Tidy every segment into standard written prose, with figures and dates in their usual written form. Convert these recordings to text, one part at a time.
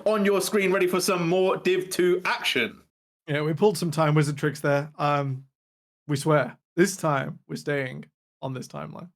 on your screen, ready for some more Div 2 action. Yeah, we pulled some time wizard tricks there. We swear, this time we're staying on this timeline.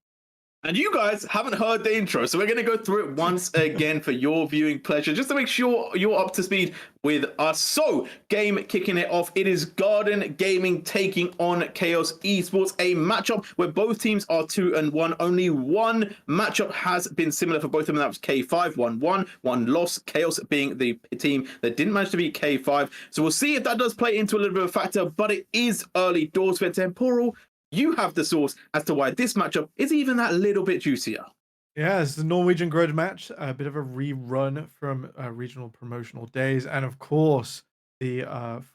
And you guys haven't heard the intro, so we're going to go through it once again for your viewing pleasure, just to make sure you're up to speed with us. So, game kicking it off. It is Garden Gaming taking on Chaos Esports, a matchup where both teams are 2-1. Only one matchup has been similar for both of them. That was K5, 1-1, one loss. Chaos being the team that didn't manage to beat K5. So we'll see if that does play into a little bit of a factor, but it is early doors for Temporal. You have the source as to why this matchup is even that little bit juicier. Yeah, it's the Norwegian grudge match, a bit of a rerun from regional promotional days, and of course the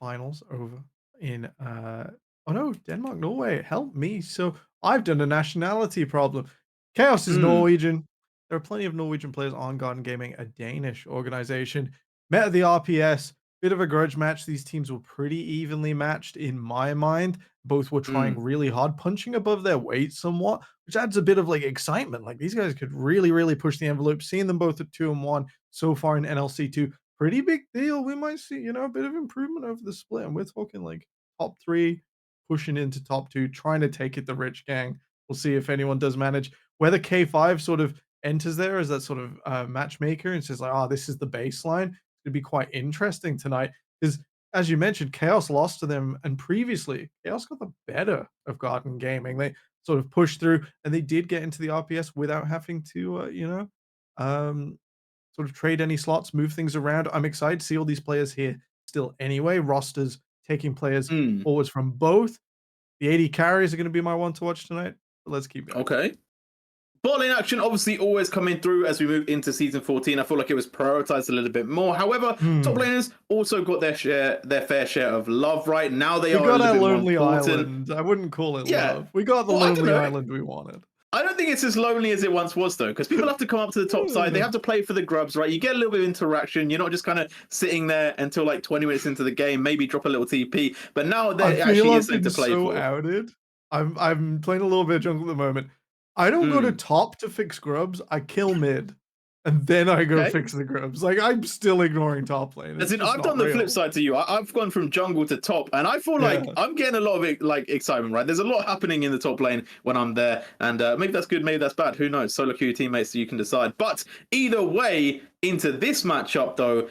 finals over in oh no, Denmark, Norway. Help me! So I've done a nationality problem. Chaos is Norwegian. There are plenty of Norwegian players on Garden Gaming, a Danish organization. Met at the RPS, bit of a grudge match. These teams were pretty evenly matched in my mind. Both were trying really hard, punching above their weight somewhat, which adds a bit of like excitement. Like these guys could really, really push the envelope. Seeing them both at 2-1 so far in NLC 2, pretty big deal. We might see, a bit of improvement over the split. And we're talking like top three, pushing into top two, trying to take it the rich gang. We'll see if anyone does manage. Whether K5 sort of enters there as that sort of matchmaker and says like, oh, this is the baseline. It's gonna be quite interesting tonight. Because as you mentioned, Chaos lost to them, and previously Chaos got the better of Garden Gaming. They sort of pushed through, and they did get into the RPS without having to, sort of trade any slots, move things around. I'm excited to see all these players here still anyway. Rosters taking players forwards from both. The 80 carries are going to be my one to watch tonight. But let's keep going. Okay. Ball in action obviously always coming through as we move into season 14. I feel like it was prioritized a little bit more. However, top laners also got their fair share of love right now. They We are a got little our bit more lonely important. island. I wouldn't call it Yeah. love. We got the Well, I don't lonely know. island we wanted. I don't think it's as lonely as it once was, though, because people have to come up to the top side. They have to play for the grubs, right? You get a little bit of interaction. You're not just kind of sitting there until like 20 minutes into the game, maybe drop a little TP. But now there actually is something to play so for. outed. I'm playing a little bit of jungle at the moment. I don't go to top to fix grubs. I kill mid, and then I go fix the grubs. Like I'm still ignoring top lane. As in, I've done the flip side to you. I've gone from jungle to top, and I feel like I'm getting a lot of like excitement. Right, there's a lot happening in the top lane when I'm there, and maybe that's good, maybe that's bad. Who knows? Solo queue teammates, so you can decide. But either way, into this matchup though,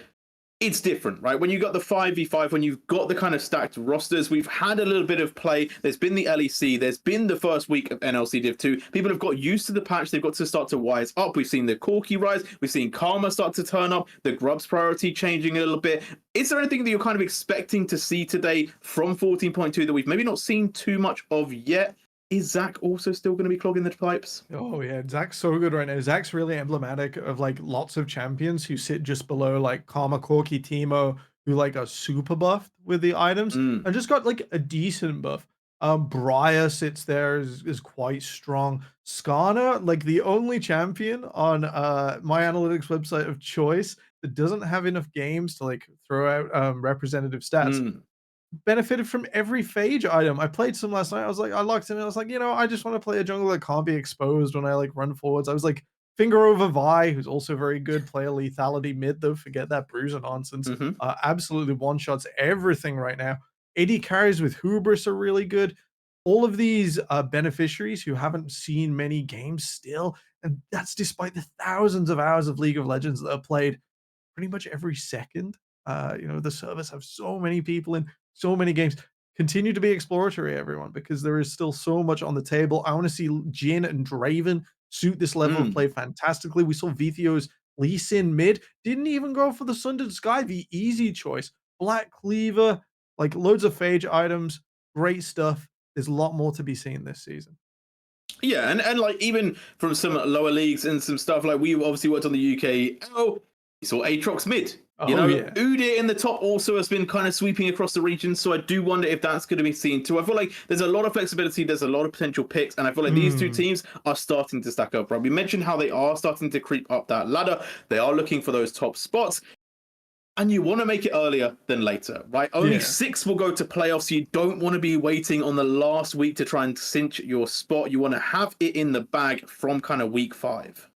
it's different, right? When you got the 5v5, when you've got the kind of stacked rosters, we've had a little bit of play. There's been the LEC, there's been the first week of NLC Div 2. People have got used to the patch, they've got to start to wise up. We've seen the Corki rise, we've seen Karma start to turn up, the Grubs priority changing a little bit. Is there anything that you're kind of expecting to see today from 14.2 that we've maybe not seen too much of yet? Is Zach also still going to be clogging the pipes? Oh yeah, Zach's so good right now. Zach's really emblematic of like lots of champions who sit just below like Karma, Corki, Teemo, who like are super buffed with the items and just got like a decent buff. Briar sits there is quite strong. Skarner, like the only champion on my analytics website of choice that doesn't have enough games to like throw out representative stats. Benefited from every phage item. I played some last night. I locked in and I was like, I just want to play a jungle that can't be exposed when I like run forwards. I was like, finger over Vi, who's also very good. Play a lethality mid though. Forget that bruiser nonsense. Absolutely one shots everything right now. AD carries with Hubris are really good. All of these beneficiaries who haven't seen many games still, and that's despite the thousands of hours of League of Legends that are played pretty much every second. The servers have so many people in so many games. Continue to be exploratory, everyone, because there is still so much on the table. I want to see Jin and Draven suit this level of play fantastically. We saw Vithio's Lee Sin mid. Didn't even go for the Sundered Sky, the easy choice. Black Cleaver, like loads of phage items. Great stuff. There's a lot more to be seen this season. Yeah, and like even from some lower leagues and some stuff, like we obviously worked on the UK. We saw Aatrox mid. Udyr in the top also has been kind of sweeping across the region, so I do wonder if that's going to be seen too. I feel like there's a lot of flexibility, there's a lot of potential picks, and I feel like these two teams are starting to stack up, right? We mentioned how they are starting to creep up that ladder. They are looking for those top spots. And you want to make it earlier than later, right? Only 6 will go to playoffs. You don't want to be waiting on the last week to try and cinch your spot. You want to have it in the bag from kind of week 5.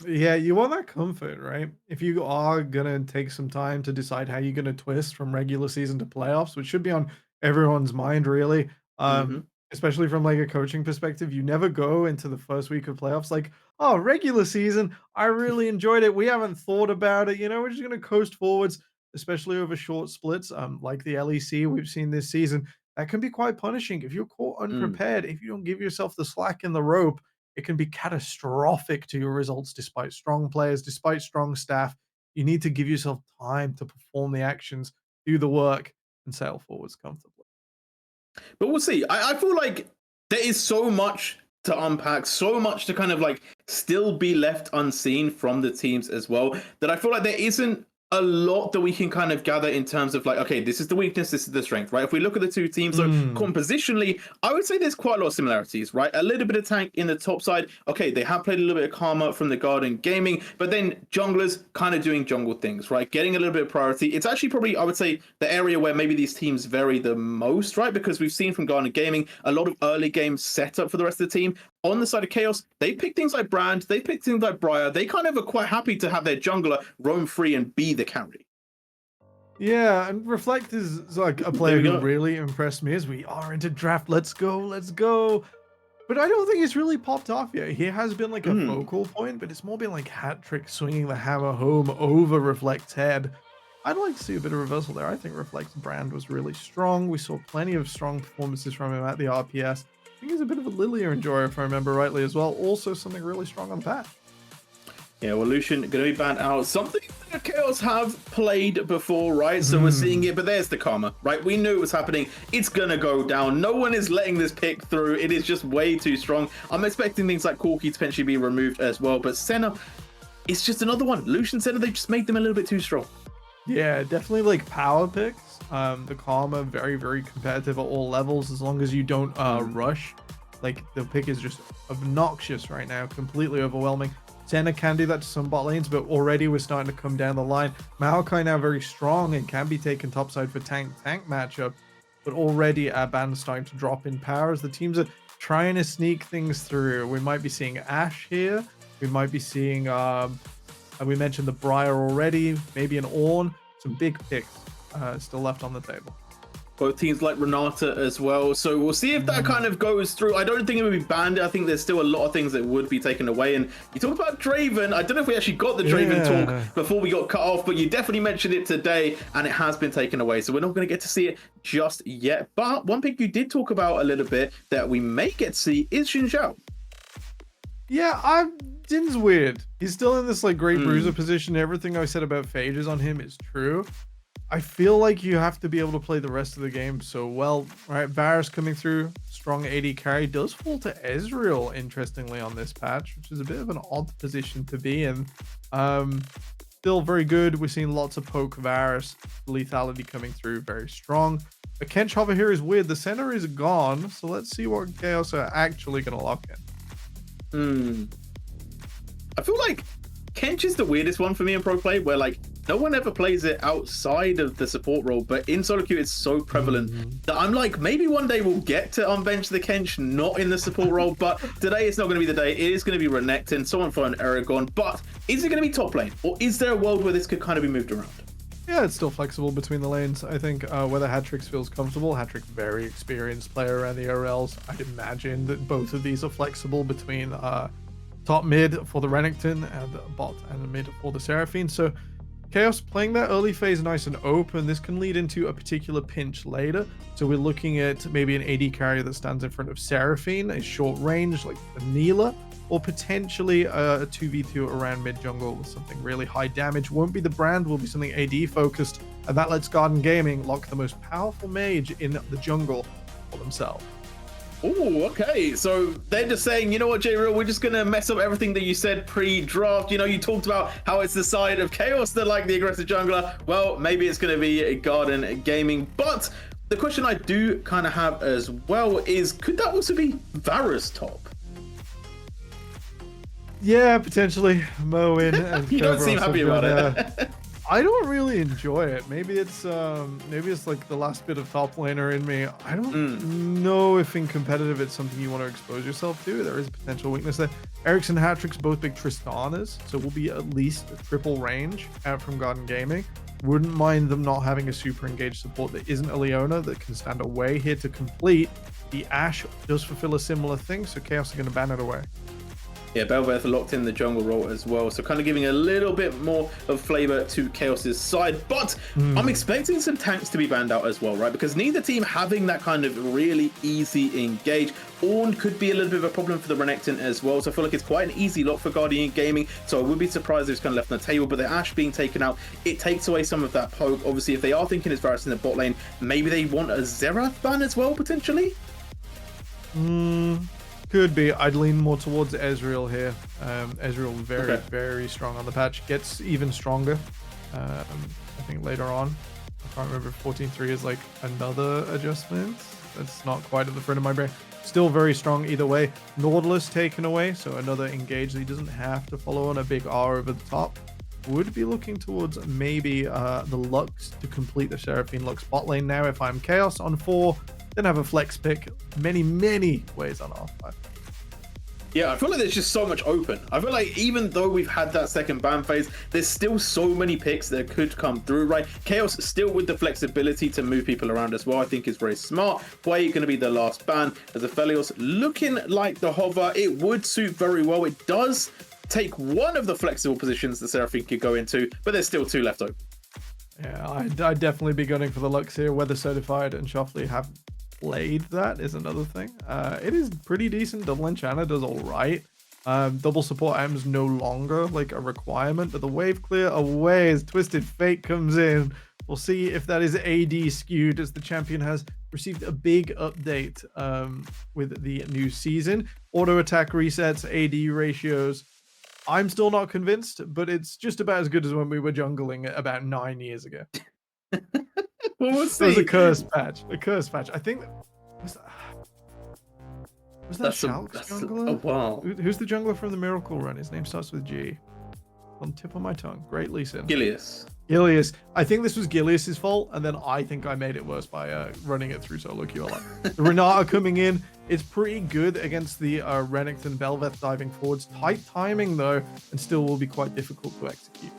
Yeah, you want that comfort, right? If you are gonna take some time to decide how you're gonna twist from regular season to playoffs, which should be on everyone's mind, really, Hmm. especially from like a coaching perspective, you never go into the first week of playoffs like, oh, regular season, I really enjoyed it. We haven't thought about it, we're just gonna coast forwards, especially over short splits, like the LEC we've seen this season. That can be quite punishing if you're caught Mm. unprepared. If you don't give yourself the slack in the rope, it can be catastrophic to your results despite strong players, despite strong staff. You need to give yourself time to perform the actions, do the work, and sail forwards comfortably. But we'll see. I feel like there is so much to unpack, so much to kind of like still be left unseen from the teams as well, that I feel like there isn't a lot that we can kind of gather in terms of like, okay, this is the weakness, this is the strength, right? If we look at the two teams, so Mm. compositionally, I would say there's quite a lot of similarities, right? A little bit of tank in the top side. Okay, they have played a little bit of karma from the Garden Gaming, but then junglers kind of doing jungle things, right? Getting a little bit of priority. It's actually probably, I would say, the area where maybe these teams vary the most, right? Because we've seen from Garden Gaming a lot of early game setup for the rest of the team. On the side of Chaos, they pick things like Brand, they pick things like Briar. They kind of are quite happy to have their jungler roam free and be the carry. Yeah, and Reflect is like a There player we who go. really impressed me as we are into draft. Let's go, let's go. But I don't think it's really popped off yet. He has been like a Mm. focal point, but it's more been like hat trick swinging the hammer home over Reflect's head. I'd like to see a bit of reversal there. I think Reflect's brand was really strong. We saw plenty of strong performances from him at the RPS. I think he's a bit of a Lilia enjoyer, if I remember rightly, as well. Also, something really strong on the patch. Yeah, well, Lucian going to be banned out. Something that Chaos have played before, right? So we're seeing Hmm. it, but there's the karma, right? We knew it was happening. It's going to go down. No one is letting this pick through. It is just way too strong. I'm expecting things like Corki to potentially be removed as well, but Senna, it's just another one. Lucian Senna, they just made them a little bit too strong. Yeah, definitely like power picks. The Karma, very, very competitive at all levels as long as you don't rush. Like the pick is just obnoxious right now, completely overwhelming. Senna can do that to some bot lanes, but already we're starting to come down the line. Maokai now very strong and can be taken topside for tank matchup, but already our band's starting to drop in power as the teams are trying to sneak things through. We might be seeing Ashe here. We might be seeing we mentioned the Briar already, maybe an Ornn, some big picks still left on the table. Both teams like Renata as well. So we'll see if that kind of goes through. I don't think it would be banned. I think there's still a lot of things that would be taken away. And you talk about Draven. I don't know if we actually got the Draven Yeah. talk before we got cut off, but you definitely mentioned it today and it has been taken away. So we're not going to get to see it just yet. But one pick you did talk about a little bit that we may get to see is Xin Zhao. Yeah, Din's weird. He's still in this like great bruiser position. Everything I said about phages on him is true. I feel like you have to be able to play the rest of the game so well. Right, Varus coming through, strong AD carry, does fall to Ezreal, interestingly, on this patch, which is a bit of an odd position to be in. Still very good. We're seeing lots of poke Varus, lethality coming through, very strong. The Kench hover here is weird. The center is gone, so let's see what Chaos are actually going to lock in. I feel like Kench is the weirdest one for me in pro play, where like no one ever plays it outside of the support role, but in solo queue it's so prevalent that I'm like, maybe one day we'll get to unbench the Kench not in the support role, but today it's not going to be the day. It is going to be Renekton, someone for an Aragon, but is it going to be top lane, or is there a world where this could kind of be moved around? Yeah, it's still flexible between the lanes. I think whether Hatrix feels comfortable, Hatrix very experienced player around the ORLs. I'd imagine that both of these are flexible between top mid for the Renekton and bot and mid for the Seraphine. So Chaos playing that early phase nice and open. This can lead into a particular pinch later. So we're looking at maybe an AD carrier that stands in front of Seraphine, a short range like Vanilla, or potentially a 2v2 around mid jungle with something really high damage. Won't be the brand, will be something AD focused, and that lets Garden Gaming lock the most powerful mage in the jungle for themselves. Oh, okay. So they're just saying, you know what, J-Real, we're just going to mess up everything that you said pre-draft. You know, you talked about how it's the side of Chaos that like the aggressive jungler. Well, maybe it's going to be a Garden Gaming. But the question I do kind of have as well is, could that also be Varus top? Yeah, potentially. Moen and You don't seem happy about it. I don't really enjoy it. Maybe it's like the last bit of top laner in me. I don't Mm. know if in competitive it's something you want to expose yourself to. There is a potential weakness there. Ericsson Hatrick's both big Tristanas, so we'll be at least a triple range out from Garden Gaming. Wouldn't mind them not having a super engaged support that isn't a Leona that can stand away here to complete. The Ashe does fulfill a similar thing, so Chaos are going to ban it away. Yeah, Belveth locked in the jungle role as well, so kind of giving a little bit more of flavor to Chaos's side. But I'm expecting some tanks to be banned out as well, right? Because neither team having that kind of really easy engage. Ornn could be a little bit of a problem for the Renekton as well, so I feel like it's quite an easy lock for Guardian Gaming, so I would be surprised if it's kind of left on the table. But the Ashe being taken out, it takes away some of that poke. Obviously, if they are thinking it's Varus in the bot lane, maybe they want a Xerath ban as well, potentially? Could be. I'd lean more towards Ezreal here. Ezreal very strong on the patch. Gets even stronger. I think later on. I can't remember if 14.3 is like another adjustment. That's not quite at the front of my brain. Still very strong either way. Nautilus taken away, so another engage that he doesn't have to follow on a big R over the top. Would be looking towards maybe the Lux to complete the Seraphine Lux bot lane now if I'm Chaos on 4. Then have a flex pick many ways on R5. Yeah, I feel like there's just so much open. I feel like even though we've had that second ban phase, there's still so many picks that could come through, right? Chaos still with the flexibility to move people around as well, I think is very smart. Way going to be the last ban. As a Aphelios looking like the hover, it would suit very well. It does take one of the flexible positions the Seraphine could go into, but there's still 2 left open. Yeah, I'd definitely be gunning for the Lux here. Weather certified and Shoffley have played that is another thing. It is pretty decent. Double Enchanter does all right. Double support items no longer like a requirement, but the wave clear away as Twisted Fate comes in. We'll see if that is AD skewed, as the champion has received a big update with the new season. Auto attack resets, AD ratios. I'm still not convinced, but it's just about as good as when we were jungling about 9 years ago. Well, we'll It was see. a curse patch. A curse patch. I think was that That's Shalk's jungler? oh wow. Who's the jungler from the Miracle Run? His name starts with G. On the tip of my tongue. Great Lee Sin. Gilius. Gilius. I think this was Gilius's fault, and then I think I made it worse by running it through solo QLR. The Renata coming in. It's pretty good against the Renekton Belveth diving forwards. Tight timing though, and still will be quite difficult to execute.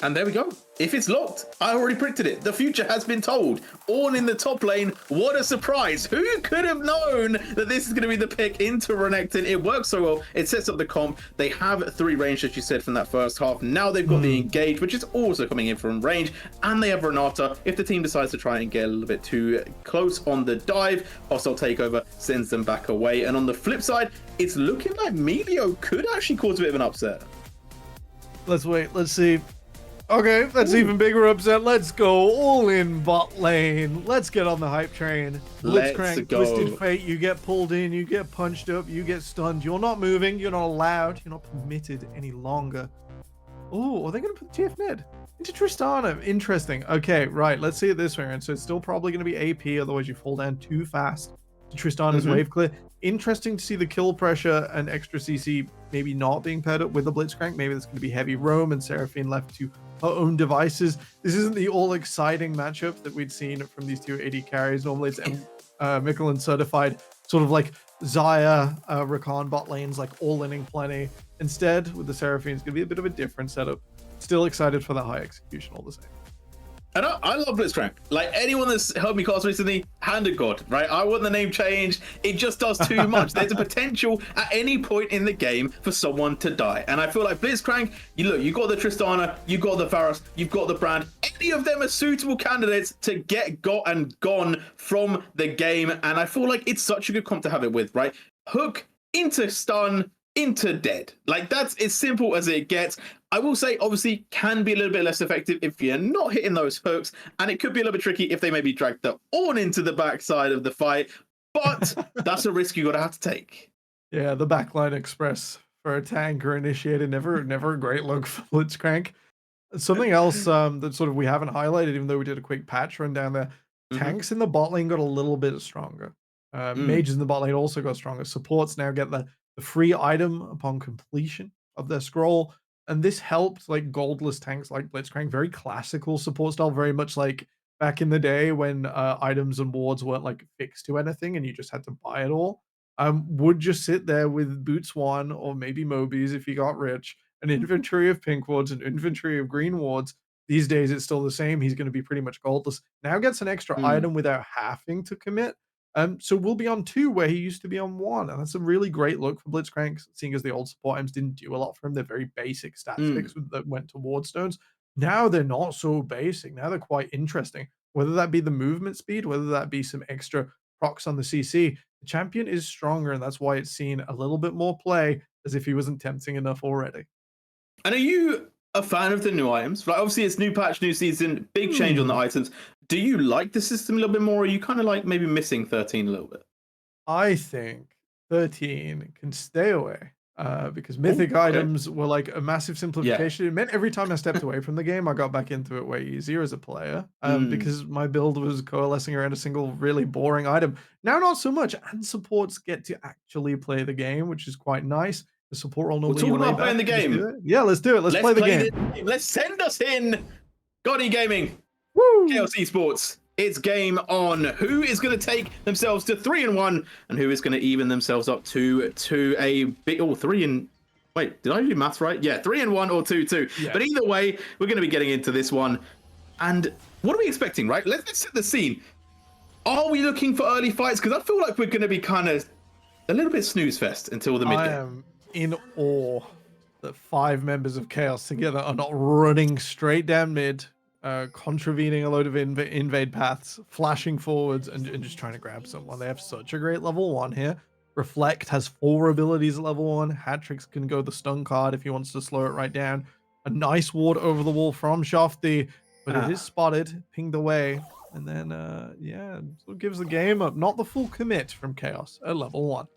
And there we go. If it's locked, I already predicted it. The future has been told. Ornn in the top lane. What a surprise. Who could have known that this is going to be the pick into Renekton? It works so well. It sets up the comp. They have 3 range, as you said, from that first half. Now they've got the engage, which is also coming in from range. And they have Renata. If the team decides to try and get a little bit too close on the dive, hostile takeover sends them back away. And on the flip side, it's looking like Melio could actually cause a bit of an upset. Let's wait. Let's see. Okay, that's even bigger upset. Let's go all in bot lane. Let's get on the hype train. Blitzcrank, Twisted Fate, you get pulled in, you get punched up, you get stunned. You're not moving, you're not allowed, you're not permitted any longer. Oh, are they going to put TF mid into Tristana? Interesting. Okay, right, let's see it this way. And so it's still probably going to be AP, otherwise you fall down too fast to Tristana's wave clear. Interesting to see the kill pressure and extra CC maybe not being paired up with the Blitzcrank. Maybe there's going to be heavy roam and Seraphine left to her own devices. This isn't the all exciting matchup that we'd seen from these 2 AD carries. Normally it's Michelin certified, sort of like Zaya, Rakan bot lanes, like all inning plenty. Instead, with the Seraphine, it's going to be a bit of a different setup. Still excited for the high execution all the same. And I love Blitzcrank. Like, anyone that's helped me cast recently, hand of God, right? I want the name changed. It just does too much. There's a potential at any point in the game for someone to die. And I feel like Blitzcrank, you got the Tristana, you got the Varus, you've got the Brand. Any of them are suitable candidates to get got and gone from the game. And I feel like it's such a good comp to have it with, right? Hook into stun, into dead. Like, that's as simple as it gets. I will say, obviously, can be a little bit less effective if you're not hitting those hooks, and it could be a little bit tricky if they maybe drag the Ornn into the backside of the fight, but that's a risk you got to have to take. Yeah, the backline express for a tanker initiated, never a great look for Blitzcrank. Something else that sort of we haven't highlighted, even though we did a quick patch run down there, tanks in the bot lane got a little bit stronger. Mages in the bot lane also got stronger. Supports now get the free item upon completion of their scroll. And this helped like goldless tanks like Blitzcrank, very classical support style, very much like back in the day when items and wards weren't like fixed to anything and you just had to buy it all. Would just sit there with Boots 1 or maybe Mobies if you got rich, an inventory of pink wards, an inventory of green wards. These days it's still the same. He's going to be pretty much goldless. Now gets an extra Mm. item without having to commit. So we'll be on 2 where he used to be on 1. And that's a really great look for Blitzcrank, seeing as the old support items didn't do a lot for him. They're very basic stat Mm. fix that went towards stones. Now they're not so basic. Now they're quite interesting. Whether that be the movement speed, whether that be some extra procs on the CC, the champion is stronger, and that's why it's seen a little bit more play as if he wasn't tempting enough already. And are you a fan of the new items? Like, obviously, it's new patch, new season, big change on the items. Do you like the system a little bit more, or are you kind of like maybe missing 13 a little bit? I think 13 can stay away because Oh, mythic okay. items were like a massive Yeah. simplification. It meant every time I stepped away from the game, I got back into it way easier as a player because my build was coalescing around a single really boring item. Now, not so much. And supports get to actually play the game, which is quite nice. The support role We're normally talking you lay about playing back the and just do game. it. Yeah, let's do it. Let's play the game. this game. Let's send us in. Gotti Gaming, Woo! Chaos Esports. It's game on. Who is going to take themselves to 3-1, and who is going to even themselves up to a big 3 and wait, did I do maths right? Yeah, 3-1 or 2-2. Yeah. But either way, we're going to be getting into this one. And what are we expecting? Right? Let's set the scene. Are we looking for early fights? Because I feel like we're going to be kind of a little bit snooze fest until the mid I game. am in awe that 5 members of Chaos together are not running straight down mid, contravening a load of invade paths, flashing forwards, and just trying to grab someone. They have such a great level 1 here. Reflect has 4 abilities at level 1. Hatrix can go the stun card if he wants to slow it right down. A nice ward over the wall from Shafty, but it is spotted, pinged away, and then, yeah, so it gives the game up. Not the full commit from Chaos at level 1.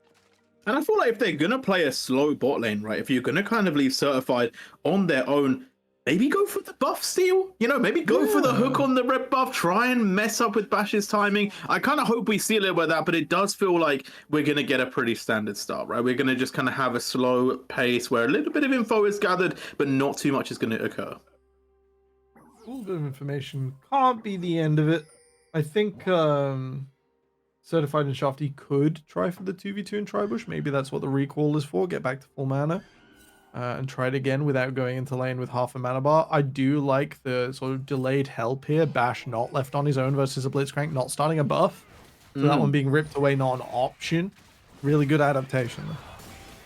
And I feel like if they're going to play a slow bot lane, right, if you're going to kind of leave certified on their own, maybe go for the buff steal, you know, maybe go for the hook on the red buff, try and mess up with Bash's timing. I kind of hope we see a little bit of that, but it does feel like we're going to get a pretty standard start, right? We're going to just kind of have a slow pace where a little bit of info is gathered, but not too much is going to occur. A little bit of information can't be the end of it. I think Certified and Shafty could try for the 2v2 in Tribush. Maybe that's what the recall is for. Get back to full mana. And try it again without going into lane with half a mana bar. I do like the sort of delayed help here. Bash not left on his own versus a Blitzcrank, not starting a buff. So that one being ripped away, not an option. Really good adaptation.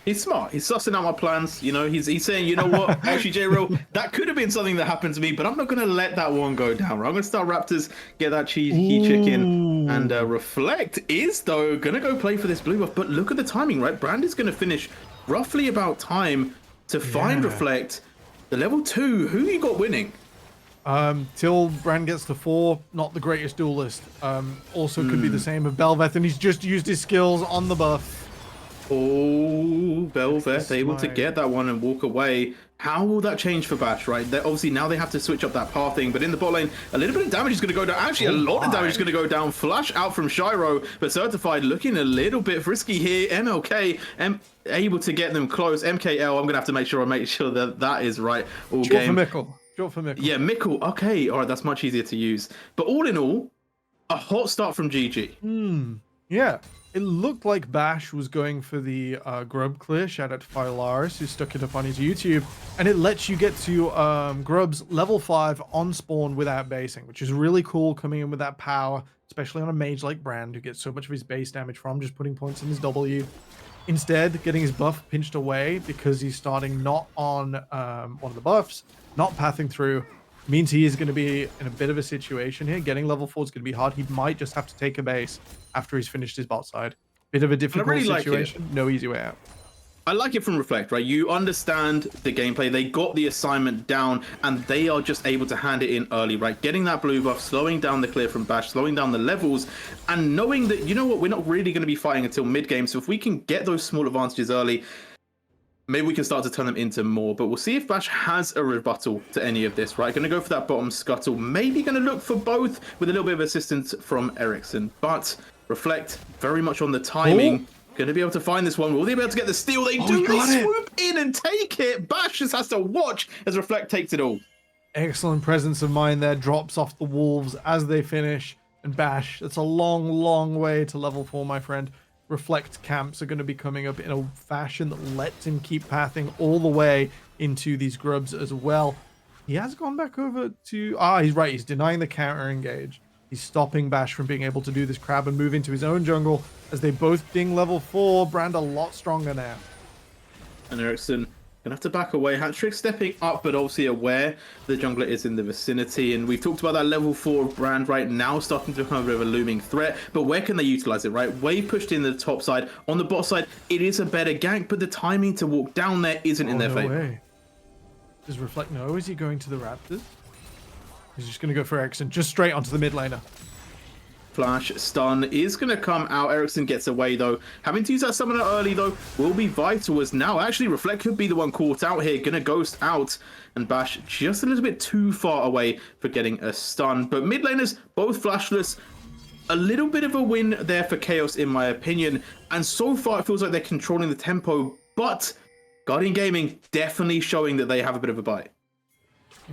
He's smart. He's sussing out my plans. You know, he's saying, you know what, actually, J-Ro, that could have been something that happened to me, but I'm not going to let that one go down. Right? I'm going to start Raptors, get that cheeky chicken, and Reflect is, though, going to go play for this blue buff. But look at the timing, right? Brand is going to finish roughly about time to find Reflect. The level 2, who you got winning? Till Brand gets to 4, not the greatest duelist. Also could be the same with Belveth, and he's just used his skills on the buff. Oh, Belveth able to get that one and walk away. How will that change for Bash, right? Obviously, now they have to switch up that pathing, but in the bot lane, a little bit of damage is going to go down. Actually, a lot of damage is going to go down. Flash out from Shiro, but Certified looking a little bit frisky here. MLK able to get them close. MKL, I'm going to have to make sure that that is right all game. Short for Mickle. Yeah, Mickle. Okay, all right, that's much easier to use. But all in all, a hot start from GG. Yeah. It looked like Bash was going for the Grub clear. Shout out to Philaris, who stuck it up on his YouTube. And it lets you get to Grub's level 5 on spawn without basing, which is really cool, coming in with that power, especially on a mage like Brand, who gets so much of his base damage from just putting points in his W. Instead, getting his buff pinched away because he's starting not on one of the buffs, not pathing through, means he is going to be in a bit of a situation here. Getting level 4 is going to be hard. He might just have to take a base after he's finished his bot side. Bit of a difficult situation. No easy way out. I like it from Reflect, right? You understand the gameplay. They got the assignment down, and they are just able to hand it in early, right? Getting that blue buff, slowing down the clear from Bash, slowing down the levels, and knowing that, you know what, we're not really going to be fighting until mid-game. So if we can get those small advantages early, maybe we can start to turn them into more. But we'll see if Bash has a rebuttal to any of this, right? Going to go for that bottom scuttle. Maybe going to look for both with a little bit of assistance from Ericsson. But Reflect very much on the timing. Gonna be able to find this one. Will they be able to get the steal? They do. They swoop in and take it. Bash just has to watch as Reflect takes it all. Excellent presence of mind there. Drops off the wolves as they finish. And Bash, it's a long, long way to level 4, my friend. Reflect camps are going to be coming up in a fashion that lets him keep pathing all the way into these grubs as well. He has gone back over to... he's right. He's denying the counter engage. He's stopping Bash from being able to do this crab and move into his own jungle as they both ding level 4. Brand a lot stronger now. And Ericsson gonna have to back away. Hattrick stepping up, but obviously aware the jungler is in the vicinity. And we've talked about that level 4 Brand right now starting to become a bit of a looming threat. But where can they utilize it, right? Wave pushed in the top side. On the bot side, it is a better gank, but the timing to walk down there isn't in their favor. Does Reflect know? Is he going to the Raptors? He's just going to go for Ericsson, just straight onto the mid laner. Flash stun is going to come out. Ericsson gets away, though. Having to use that summoner early, though, will be vital, as now actually Reflect could be the one caught out here. Going to ghost out, and Bash just a little bit too far away for getting a stun. But mid laners, both flashless. A little bit of a win there for Chaos, in my opinion. And so far, it feels like they're controlling the tempo. But Guardian Gaming definitely showing that they have a bit of a bite.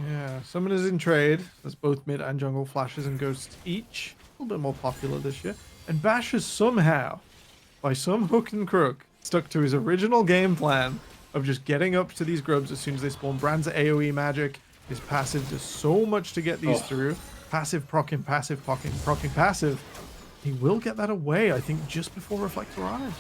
Yeah, Summoners in trade. That's both mid and jungle flashes and ghosts each. A little bit more popular this year. And Bash has somehow, by some hook and crook, stuck to his original game plan of just getting up to these grubs as soon as they spawn. Brand's AoE magic. His passive does so much to get these through. Passive procking, passive procking, procking, passive. He will get that away, I think, just before Reflect arrives.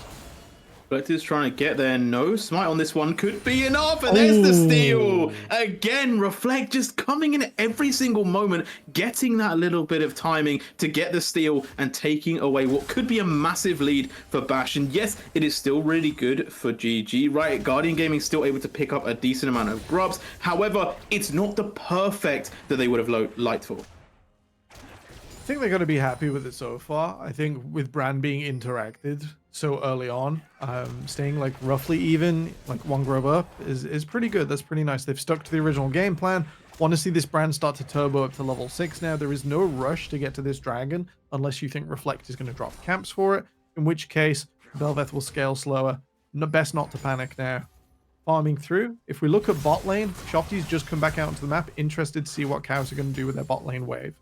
Reflect is trying to get there. No smite on this one could be enough. And there's the steal. Again, Reflect just coming in every single moment, getting that little bit of timing to get the steal and taking away what could be a massive lead for Bash. And yes, it is still really good for GG, right? Guardian Gaming still able to pick up a decent amount of grubs. However, it's not the perfect that they would have liked for. I think they're going to be happy with it so far. I think with Brand being interacted so early on, staying like roughly even, like one grub up, is pretty good. That's pretty nice. They've stuck to the original game plan. Want to see this Brand start to turbo up to level 6 now. There is no rush to get to this dragon unless you think Reflect is going to drop camps for it, in which case Bel'Veth will scale slower. Best not to panic now. Farming through. If we look at bot lane, Shopty's just come back out onto the map. Interested to see what cows are going to do with their bot lane wave.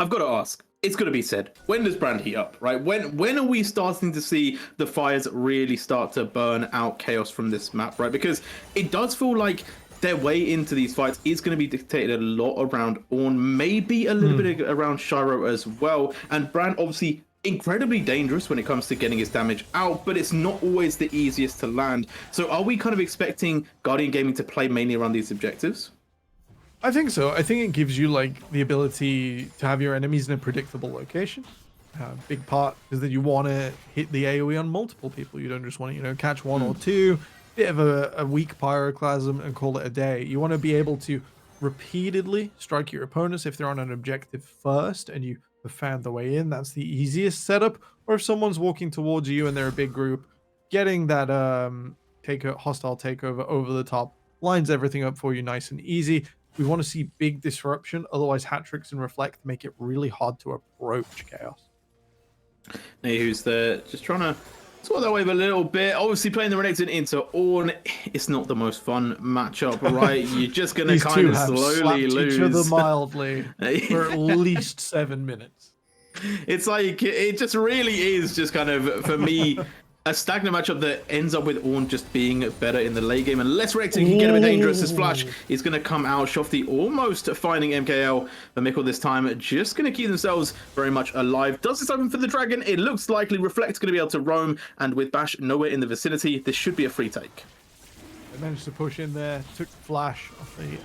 I've got to ask, it's got to be said, when does Brand heat up, right? When are we starting to see the fires really start to burn out Chaos from this map, right? Because it does feel like their way into these fights is going to be dictated a lot around Ornn, maybe a little bit around Shiro as well. And Brand obviously incredibly dangerous when it comes to getting his damage out, but it's not always the easiest to land. So are we kind of expecting Guardian Gaming to play mainly around these objectives? I think so. I think it gives you like the ability to have your enemies in a predictable location. Big part is that you want to hit the AoE on multiple people. You don't just want to, you know, catch one or two, bit of a weak pyroclasm and call it a day. You want to be able to repeatedly strike your opponents if they're on an objective first and you have found the way in. That's the easiest setup. Or if someone's walking towards you and they're a big group, getting that hostile takeover over the top lines everything up for you nice and easy. We want to see big disruption, otherwise Hat-Tricks and Reflect make it really hard to approach Chaos. Who's there just trying to sort that wave a little bit. Obviously playing the Renekton into Ornn, it's not the most fun matchup, right? You're just going to kind of slowly lose. Each other mildly for at least 7 minutes. It's like, it just really is just kind of, for me, a stagnant matchup that ends up with Ornn just being better in the late game. Unless Renekton can get a bit dangerous, as Flash is going to come out. Shofty almost finding MKL. But Mikkel this time just going to keep themselves very much alive. Does this open for the dragon? It looks likely. Reflect's going to be able to roam. And with Bash nowhere in the vicinity, this should be a free take. They managed to push in there. Took Flash off the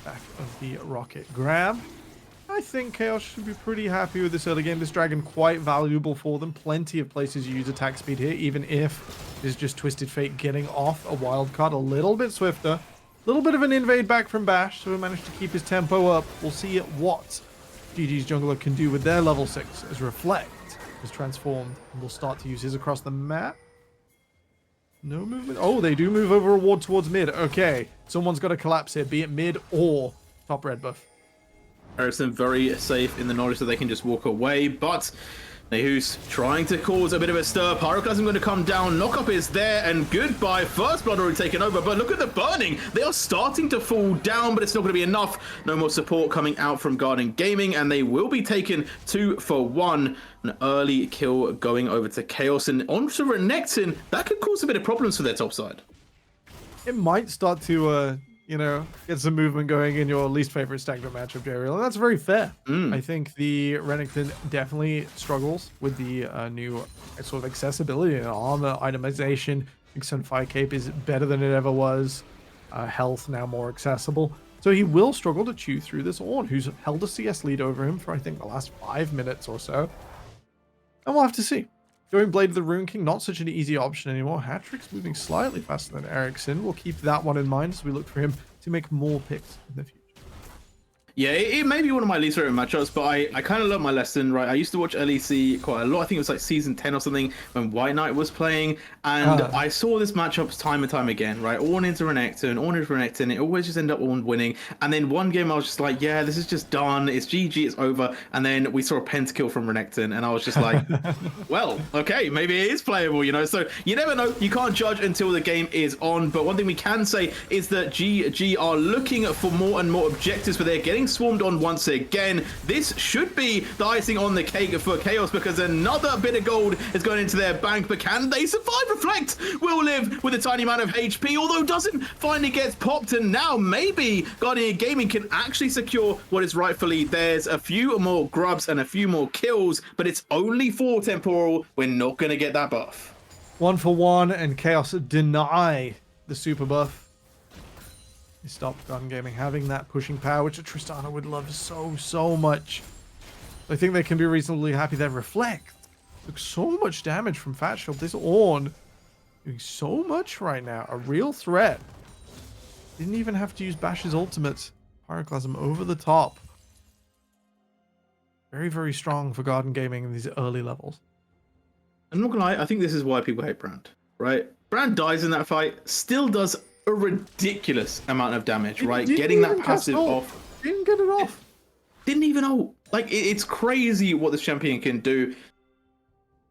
back of the rocket grab. I think Chaos should be pretty happy with this early game. This dragon quite valuable for them. Plenty of places you use attack speed here, even if it's just Twisted Fate getting off a wild card a little bit swifter. A little bit of an invade back from Bash, so he managed to keep his tempo up. We'll see what GG's jungler can do with their level 6 as Reflect is transformed and will start to use his across the map. No movement. Oh, they do move over a ward towards mid. Okay, someone's got to collapse here, be it mid or top red buff. Ericsson very safe in the knowledge that they can just walk away, but Nehus trying to cause a bit of a stir. Pyroclasm going to come down. Knockup is there, and goodbye. First blood already taken over, but look at the burning. They are starting to fall down, but it's not going to be enough. No more support coming out from Garden Gaming, and they will be taken 2 for 1. An early kill going over to Chaos, and onto Renekton. That could cause a bit of problems for their top side. It might start to, you know, get some movement going in your least favorite stagnant matchup, Jariel, and that's very fair. I think the Renekton definitely struggles with the new sort of accessibility and armor itemization. Fire Cape is better than it ever was. Health now more accessible. So he will struggle to chew through this Ornn, who's held a CS lead over him for, I think, the last 5 minutes or so. And we'll have to see. Going Blade of the Rune King, not such an easy option anymore. Hatrick's moving slightly faster than Ericsson. We'll keep that one in mind as we look for him to make more picks in the future. Yeah, it may be one of my least favorite matchups, but I kind of learned my lesson, right? I used to watch NLC quite a lot. I think it was like season 10 or something when White Knight was playing, and I saw this matchup time and time again, right? Ornn into Renekton, it always just ended up Ornn winning. And then one game I was just like, yeah, this is just done. It's GG, it's over. And then we saw a pentakill from Renekton, and I was just like, well, okay, maybe it is playable, you know? So you never know. You can't judge until the game is on. But one thing we can say is that GG are looking for more and more objectives, but they're getting swarmed on once again. This should be the icing on the cake for Chaos, because another bit of gold is going into their bank. But can they survive? Reflect will live with a tiny amount of HP, although doesn't finally gets popped, and now maybe Guardian Gaming can actually secure what is rightfully theirs. A few more grubs and a few more kills, but it's only 4 temporal. We're not going to get that buff. 1 for 1, and Chaos deny the super buff. They stopped Garden Gaming having that pushing power, which a Tristana would love so much. I think they can be reasonably happy that Reflect took so much damage from Fat Shield. This Ornn doing so much right now. A real threat. Didn't even have to use Bash's ultimate. Pyroclasm over the top. Very, very strong for Garden Gaming in these early levels. I'm not gonna lie, I think this is why people hate Brand, right? Brand dies in that fight, still does a ridiculous amount of damage, right? Getting that passive off. Didn't get it off. Didn't even ult. Like, it's crazy what this champion can do.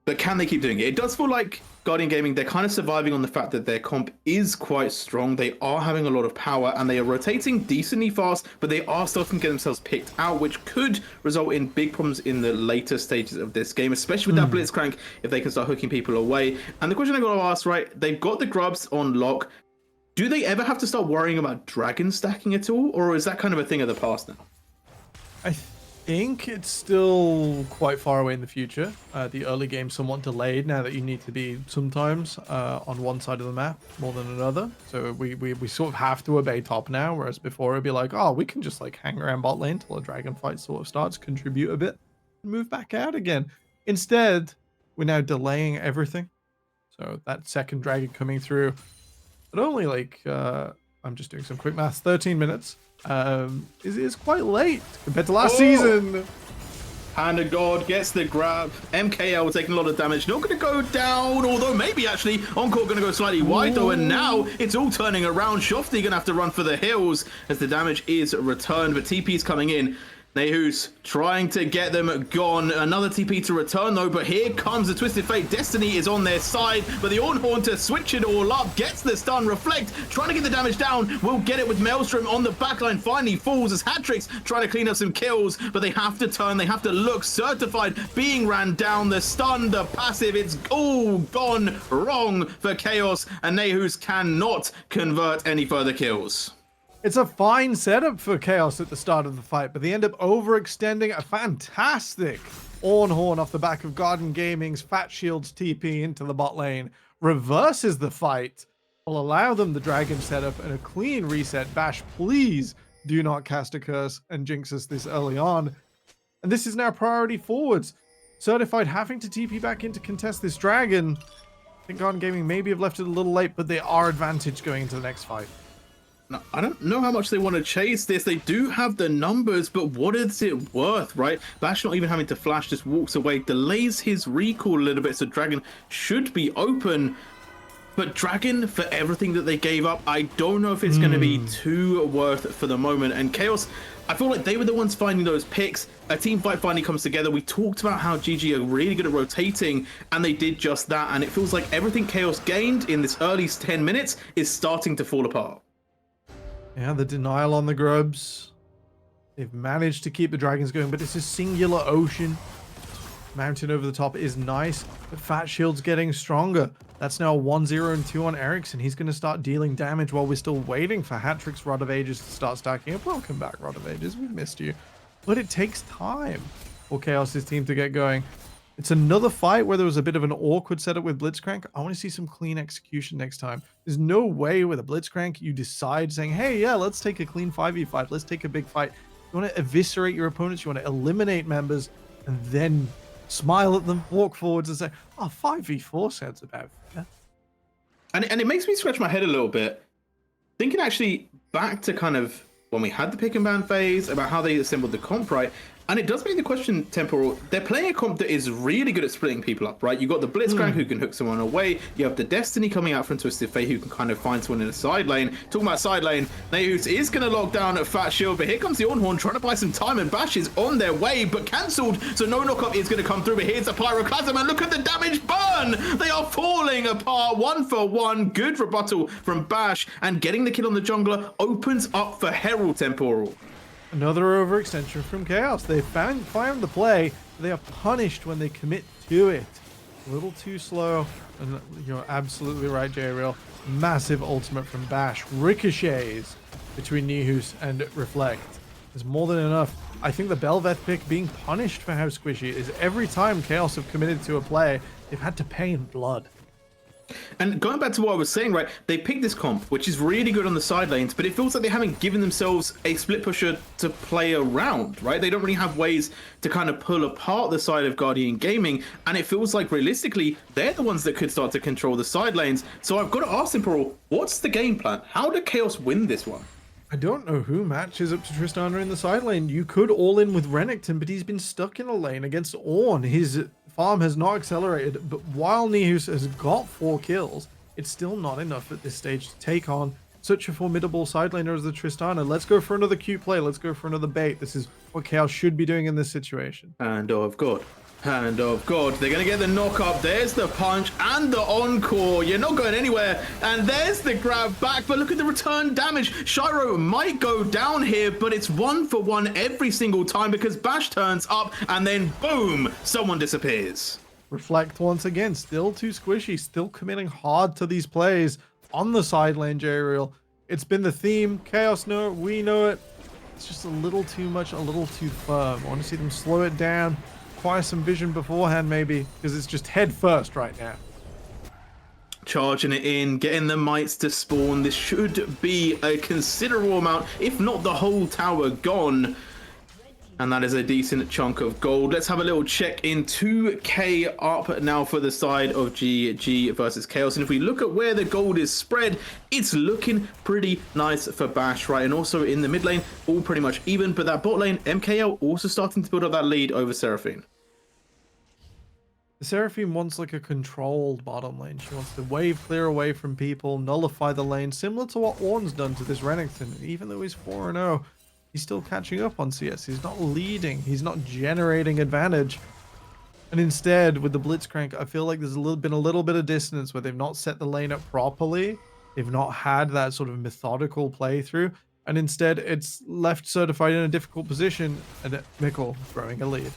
But can they keep doing it? It does feel like Guardian Gaming, they're kind of surviving on the fact that their comp is quite strong. They are having a lot of power, and they are rotating decently fast, but they are starting to get themselves picked out, which could result in big problems in the later stages of this game, especially with that Blitzcrank, if they can start hooking people away. And the question I got to ask, right, they've got the grubs on lock. Do they ever have to start worrying about dragon stacking at all, or is that kind of a thing of the past now? I think it's still quite far away in the future. The early game somewhat delayed now that you need to be sometimes on one side of the map more than another. So we sort of have to obey top now, whereas before it'd be like, oh, we can just like hang around bot lane till a dragon fight sort of starts, contribute a bit, and move back out again. Instead, we're now delaying everything. So that second dragon coming through, but only like, I'm just doing some quick maths, 13 minutes. Is quite late compared to last season. Hand of God gets the grab. MKL taking a lot of damage. Not going to go down, although maybe actually Encore going to go slightly wide though, and now it's all turning around. Shofty going to have to run for the hills as the damage is returned, but TP's coming in. Nehus trying to get them gone. Another TP to return though, but here comes the Twisted Fate. Destiny is on their side, but the Ornn to switch it all up, gets the stun. Reflect trying to get the damage down, will get it with Maelstrom on the backline. Finally falls as Hatrick's trying to clean up some kills, but they have to turn, they have to look. Certified being ran down, the stun, the passive, it's all gone wrong for Chaos, and Nehus cannot convert any further kills. It's a fine setup for Chaos at the start of the fight, but they end up overextending a fantastic Ornn off the back of Garden Gaming's Fat Shield's TP into the bot lane. Reverses the fight, will allow them the dragon setup and a clean reset. Bash, please do not cast a curse and jinx us this early on. And this is now priority forwards. Certified having to TP back in to contest this dragon. I think Garden Gaming maybe have left it a little late, but they are advantaged going into the next fight. I don't know how much they want to chase this. They do have the numbers, but what is it worth, right? Bash not even having to flash, just walks away, delays his recall a little bit, so Dragon should be open. But Dragon, for everything that they gave up, I don't know if it's going to be too worth for the moment. And Chaos, I feel like they were the ones finding those picks. A team fight finally comes together. We talked about how GG are really good at rotating, and they did just that. And it feels like everything Chaos gained in this early 10 minutes is starting to fall apart. Yeah, the denial on the grubs. They've managed to keep the dragons going, but it's a singular ocean. Mountain over the top is nice, but Fat Shield's getting stronger. That's now 1-0 and 2 on Ericsson. He's going to start dealing damage while we're still waiting for Hatrick's Rod of Ages to start stacking up. Welcome back, Rod of Ages. We've missed you. But it takes time for Chaos's team to get going. It's another fight where there was a bit of an awkward setup with Blitzcrank. I want to see some clean execution next time. There's no way with a Blitzcrank you decide saying, hey, yeah, let's take a clean 5v5. Let's take a big fight. You want to eviscerate your opponents. You want to eliminate members and then smile at them, walk forwards and say, oh, 5v4 sounds about fair. And it makes me scratch my head a little bit. Thinking actually back to kind of when we had the pick and ban phase, about how they assembled the comp, right? And it does make the question, Temporal, they're playing a comp that is really good at splitting people up, right? You got the Blitzcrank who can hook someone away. You have the Destiny coming out from Twisted Fate who can kind of find someone in a side lane. Talking about side lane, Nehus is going to lock down a Fat Shield, but here comes the Ornhorn trying to buy some time, and Bash is on their way, but cancelled, so no knockup is going to come through. But here's the Pyroclasm, and look at the damage burn! They are falling apart, 1-for-1. Good rebuttal from Bash, and getting the kill on the jungler opens up for Herald, Temporal. Another overextension from Chaos. They found the play. They are punished when they commit to it. A little too slow. And you're absolutely right, J-Real. Massive ultimate from Bash. Ricochets between Nihus and Reflect. There's more than enough. I think the Belveth pick being punished for how squishy it is. Every time Chaos have committed to a play, they've had to pay in blood. And going back to what I was saying, right, they picked this comp, which is really good on the side lanes, but it feels like they haven't given themselves a split pusher to play around, right? They don't really have ways to kind of pull apart the side of Guardian Gaming, and it feels like realistically, they're the ones that could start to control the side lanes. So I've got to ask them, Pearl, what's the game plan? How did Chaos win this one? I don't know who matches up to Tristana in the side lane. You could all in with Renekton, but he's been stuck in a lane against Ornn. His farm has not accelerated, but while Nihus has got 4 kills, it's still not enough at this stage to take on such a formidable side laner as the Tristana. Let's go for another cute play. Let's go for another bait. This is what Chaos should be doing in this situation. And of God. Hand of God. They're going to get the knock up. There's the punch and the encore. You're not going anywhere. And there's the grab back. But look at the return damage. Shiro might go down here, but it's 1-for-1 every single time because Bash turns up and then boom, someone disappears. Reflect once again. Still too squishy. Still committing hard to these plays on the side lane, J-Real. It's been the theme. Chaos know it. We know it. It's just a little too much, a little too firm. I want to see them slow it down. Acquire some vision beforehand, maybe, because it's just head first right now. Charging it in, getting the mites to spawn. This should be a considerable amount, if not the whole tower gone. And that is a decent chunk of gold. Let's have a little check in. 2k up now for the side of GG versus Chaos. And if we look at where the gold is spread, it's looking pretty nice for Bash, right? And also in the mid lane, all pretty much even. But that bot lane, MKL also starting to build up that lead over Seraphine. Seraphine wants like a controlled bottom lane. She wants to wave clear away from people, nullify the lane, similar to what Ornn's done to this Renekton. Even though he's 4-0, he's still catching up on CS. He's not leading. He's not generating advantage. And instead, with the Blitzcrank, I feel like there's been a little bit of dissonance where they've not set the lane up properly. They've not had that sort of methodical playthrough. And instead, it's left certified in a difficult position. And Mikkel throwing a lead.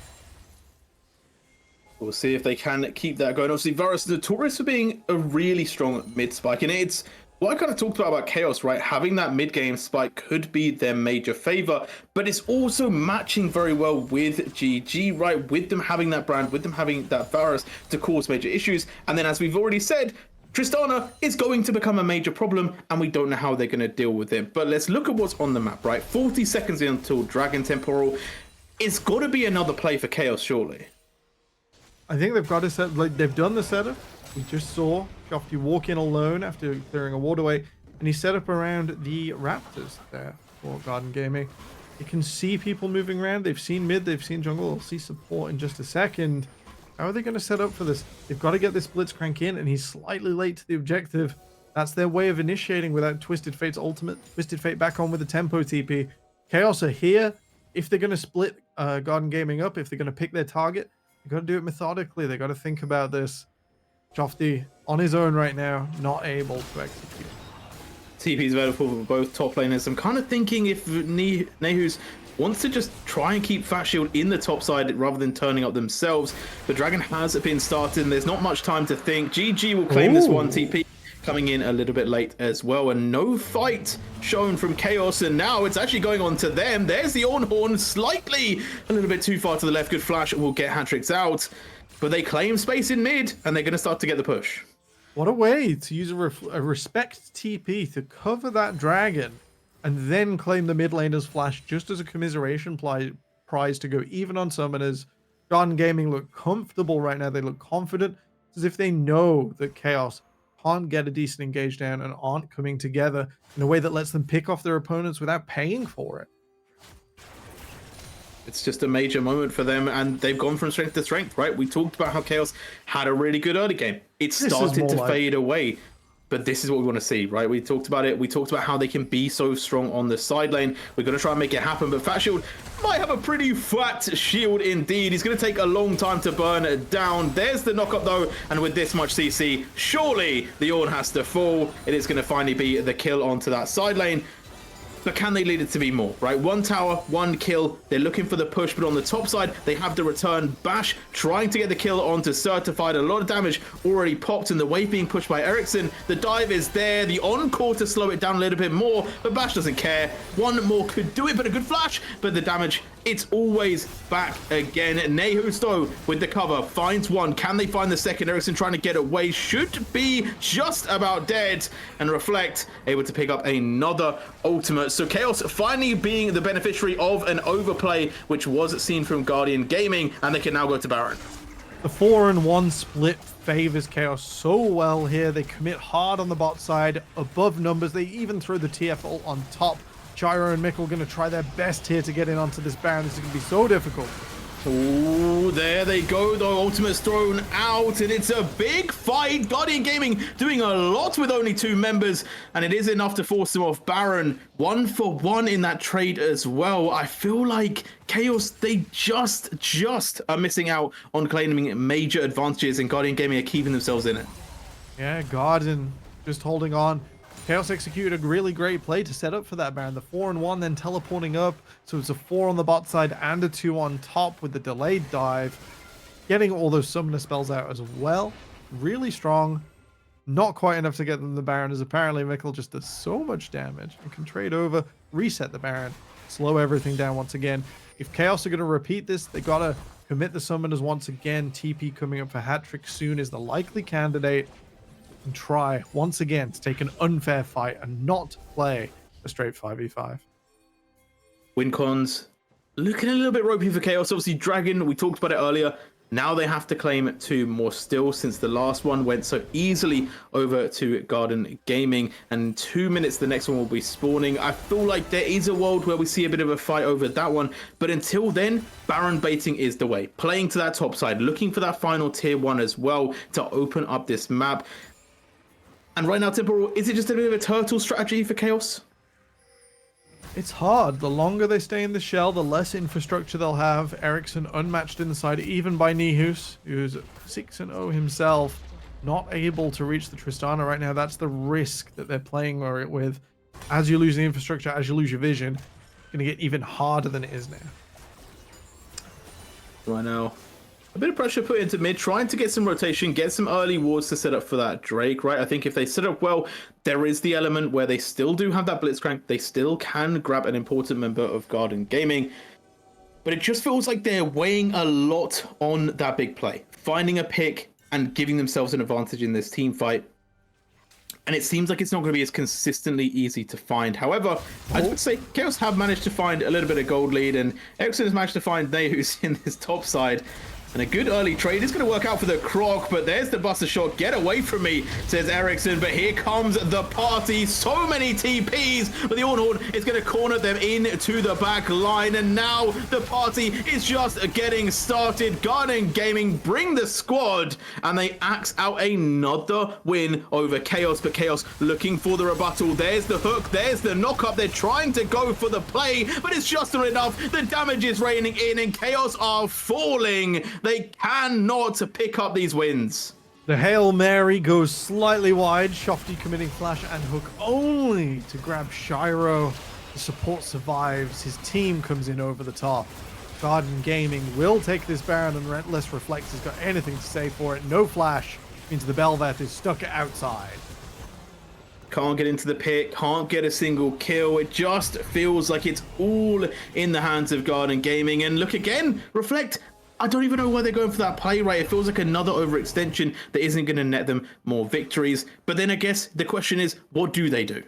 We'll see if they can keep that going. Obviously, Varus notorious for being a really strong mid spike. And it's what I kind of talked about Chaos, right? Having that mid-game spike could be their major favor, but it's also matching very well with GG, right? With them having that brand, with them having that Varus to cause major issues. And then as we've already said, Tristana is going to become a major problem, and we don't know how they're going to deal with it. But let's look at what's on the map, right? 40 seconds until Dragon Temporal. It's got to be another play for Chaos, surely. I think they've got to set, like, they've done the setup. We just saw Shofty walk in alone after clearing a waterway, and he set up around the Raptors there for Garden Gaming. You can see people moving around. They've seen mid, they've seen jungle, they'll see support in just a second. How are they going to set up for this? They've got to get this Blitzcrank in, and he's slightly late to the objective. That's their way of initiating without Twisted Fate's ultimate. Twisted Fate back on with the tempo TP. Chaos are here. If they're going to split Garden Gaming up, if they're going to pick their target, they've got to do it methodically. They've got to think about this. Chofty on his own right now, not able to execute. TP's available for both top laners. I'm kind of thinking if Nehus wants to just try and keep Fat Shield in the top side rather than turning up themselves. The Dragon has been started. There's not much time to think. GG will claim this one. TP coming in a little bit late as well, and no fight shown from Chaos, and now it's actually going on to them. There's the Ornhorn, slightly a little bit too far to the left. Good flash will get hat-tricks out, but they claim space in mid, and they're going to start to get the push. What a way to use a respect TP to cover that dragon and then claim the mid laner's flash just as a commiseration prize to go even on summoners. Garden Gaming look comfortable right now. They look confident, as if they know that Chaos can't get a decent engage down and aren't coming together in a way that lets them pick off their opponents without paying for it. It's just a major moment for them, and they've gone from strength to strength, right? We talked about how Chaos had a really good early game. It started to fade away, but this is what we want to see, right? We talked about it. We talked about how they can be so strong on the side lane. We're going to try and make it happen, but Fat Shield might have a pretty fat shield indeed. He's going to take a long time to burn down. There's the knockup, though, and with this much CC, surely the Ornn has to fall. It is going to finally be the kill onto that side lane. But can they lead it to be more, right? One tower, one kill. They're looking for the push, but on the top side, they have the return. Bash trying to get the kill onto Certified. A lot of damage already popped, and the wave being pushed by Ericsson. The dive is there. The encore to slow it down a little bit more, but Bash doesn't care. One more could do it, but a good flash. But the damage, it's always back again. Nehus, though, with the cover, finds one. Can they find the second? Ericsson trying to get away. Should be just about dead. And Reflect able to pick up another ultimate. So Chaos finally being the beneficiary of an overplay, which was seen from Guardian Gaming, and they can now go to Baron. The 4-1 split favors Chaos so well here. They commit hard on the bot side, above numbers. They even throw the TF ult on top. Gyro and Mikkel going to try their best here to get in onto this Baron. This is going to be so difficult. Oh, there they go, though. Ultimate's thrown out, and it's a big fight. Guardian Gaming doing a lot with only 2 members, and it is enough to force them off Baron. 1-for-1 in that trade as well. I feel like Chaos, they just are missing out on claiming major advantages, and Guardian Gaming are keeping themselves in it. Yeah, Guardian just holding on. Chaos executed a really great play to set up for that Baron. The 4-1 then teleporting up. So it's a 4 on the bot side and a 2 on top with the delayed dive. Getting all those summoner spells out as well. Really strong. Not quite enough to get them the Baron, as apparently Mikkel just does so much damage and can trade over, reset the Baron, slow everything down once again. If Chaos are going to repeat this, they got to commit the summoners once again. TP coming up for hat-trick soon is the likely candidate. And try once again to take an unfair fight and not play a straight 5v5. Win cons looking a little bit ropey for Chaos. Obviously, Dragon, we talked about it earlier. Now they have to claim 2 more still, since the last one went so easily over to Garden Gaming. And in 2 minutes, the next one will be spawning. I feel like there is a world where we see a bit of a fight over that one. But until then, Baron baiting is the way. Playing to that top side, looking for that final tier 1 as well to open up this map. And right now, Temporal, is it just a bit of a turtle strategy for Chaos? It's hard. The longer they stay in the shell, the less infrastructure they'll have. Ericsson unmatched inside, even by Nehus, who's 6-0 himself, not able to reach the Tristana right now. That's the risk that they're playing with. As you lose the infrastructure, as you lose your vision, it's going to get even harder than it is now. Right now, a bit of pressure put into mid, trying to get some rotation, get some early wards to set up for that Drake, right? I think if they set up well, there is the element where they still do have that Blitzcrank. They still can grab an important member of Garden Gaming. But it just feels like they're weighing a lot on that big play. Finding a pick and giving themselves an advantage in this team fight. And it seems like it's not going to be as consistently easy to find. However, I would say Chaos have managed to find a little bit of gold lead, and Ericsson has managed to find Nehus in this top side. And a good early trade is going to work out for the Croc, but there's the Buster Shot. Get away from me, says Ericsson. But here comes the party. So many TPs, but the Ornhorn is going to corner them into the back line. And now the party is just getting started. Garden Gaming bring the squad, and they axe out another win over Chaos. But Chaos looking for the rebuttal. There's the hook. There's the knock up. They're trying to go for the play, but it's just not enough. The damage is raining in, and Chaos are falling. They cannot pick up these wins. The Hail Mary goes slightly wide. Shofty committing flash and hook only to grab Shiro. The support survives. His team comes in over the top. Garden Gaming will take this Baron, and Relentless Reflex has got anything to say for it. No flash into the Belveth is stuck outside. Can't get into the pit, can't get a single kill. It just feels like it's all in the hands of Garden Gaming. And look again, Reflect, I don't even know why they're going for that play, right? It feels like another overextension that isn't going to net them more victories. But then I guess the question is, what do they do?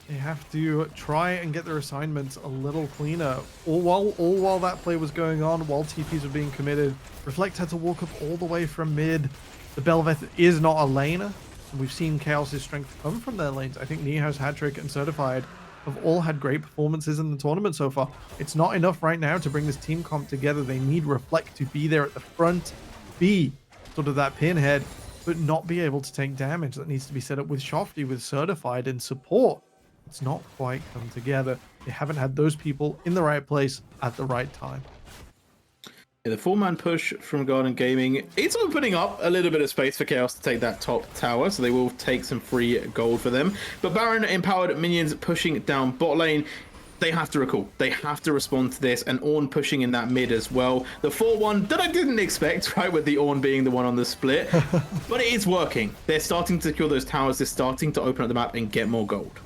They have to try and get their assignments a little cleaner. All while that play was going on, while TPs were being committed, Reflect had to walk up all the way from mid. The Belveth is not a laner. And we've seen Chaos's strength come from their lanes. I think Niho's, Hat-Trick, and Certified have all had great performances in the tournament so far. It's not enough right now to bring this team comp together. They need Reflect to be there at the front, be sort of that pinhead, but not be able to take damage. That needs to be set up with Shofty, with Certified, and support. It's not quite come together. They haven't had those people in the right place at the right time. Yeah, the four-man push from Garden Gaming, it's opening up a little bit of space for Chaos to take that top tower, so they will take some free gold for them. But Baron empowered minions pushing down bot lane. They have to recall. They have to respond to this, and Ornn pushing in that mid as well. The 4-1 that I didn't expect, right, with the Ornn being the one on the split, but it is working. They're starting to secure those towers. They're starting to open up the map and get more gold.